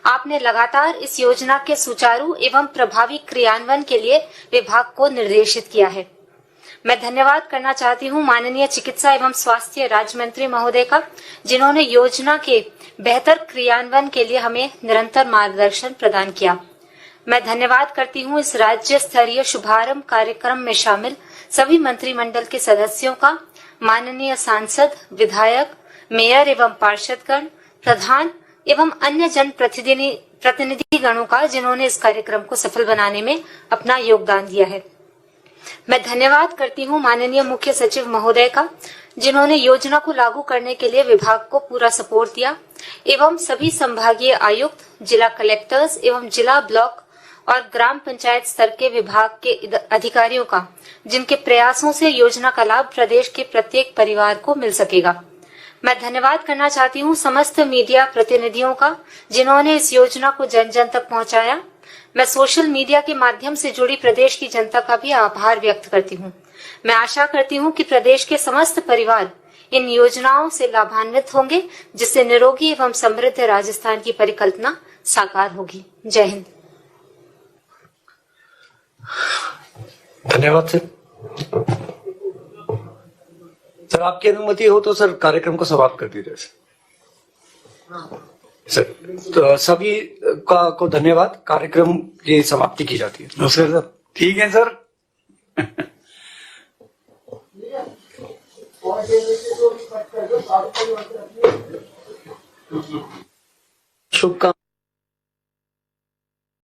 आपने लगातार इस योजना के सुचारू एवं प्रभावी क्रियान्वयन के लिए विभाग को निर्देशित किया है। मैं धन्यवाद करना चाहती हूँ माननीय चिकित्सा एवं स्वास्थ्य राज्य मंत्री महोदय का, जिन्होंने योजना के बेहतर क्रियान्वयन के लिए हमें निरंतर मार्गदर्शन प्रदान किया। मैं धन्यवाद करती हूँ इस राज्य स्तरीय शुभारंभ कार्यक्रम में शामिल सभी मंत्रिमंडल के सदस्यों का, माननीय सांसद, विधायक, मेयर एवं पार्षदगण, प्रधान एवं अन्य जन प्रतिनिधि गणों का, जिन्होंने इस कार्यक्रम को सफल बनाने में अपना योगदान दिया है। मैं धन्यवाद करती हूँ माननीय मुख्य सचिव महोदय का, जिन्होंने योजना को लागू करने के लिए विभाग को पूरा सपोर्ट दिया, एवं सभी संभागीय आयुक्त, जिला कलेक्टर्स एवं जिला, ब्लॉक और ग्राम पंचायत स्तर के विभाग के अधिकारियों का, जिनके प्रयासों से योजना का लाभ प्रदेश के प्रत्येक परिवार को मिल सकेगा। मैं धन्यवाद करना चाहती हूँ समस्त मीडिया प्रतिनिधियों का, जिन्होंने इस योजना को जन जन तक पहुँचाया। मैं सोशल मीडिया के माध्यम से जुड़ी प्रदेश की जनता का भी आभार व्यक्त करती हूँ। मैं आशा करती हूँ कि प्रदेश के समस्त परिवार इन योजनाओं से लाभान्वित होंगे, जिससे निरोगी एवं समृद्ध राजस्थान की परिकल्पना साकार होगी। जय हिंद। धन्यवाद सर, आपकी अनुमति हो तो सर कार्यक्रम को समाप्त कर दीजिए सर। तो सभी को धन्यवाद। कार्यक्रम की समाप्ति की जाती है। नमस्कार सर। ठीक है सर। शुभकामनाएं।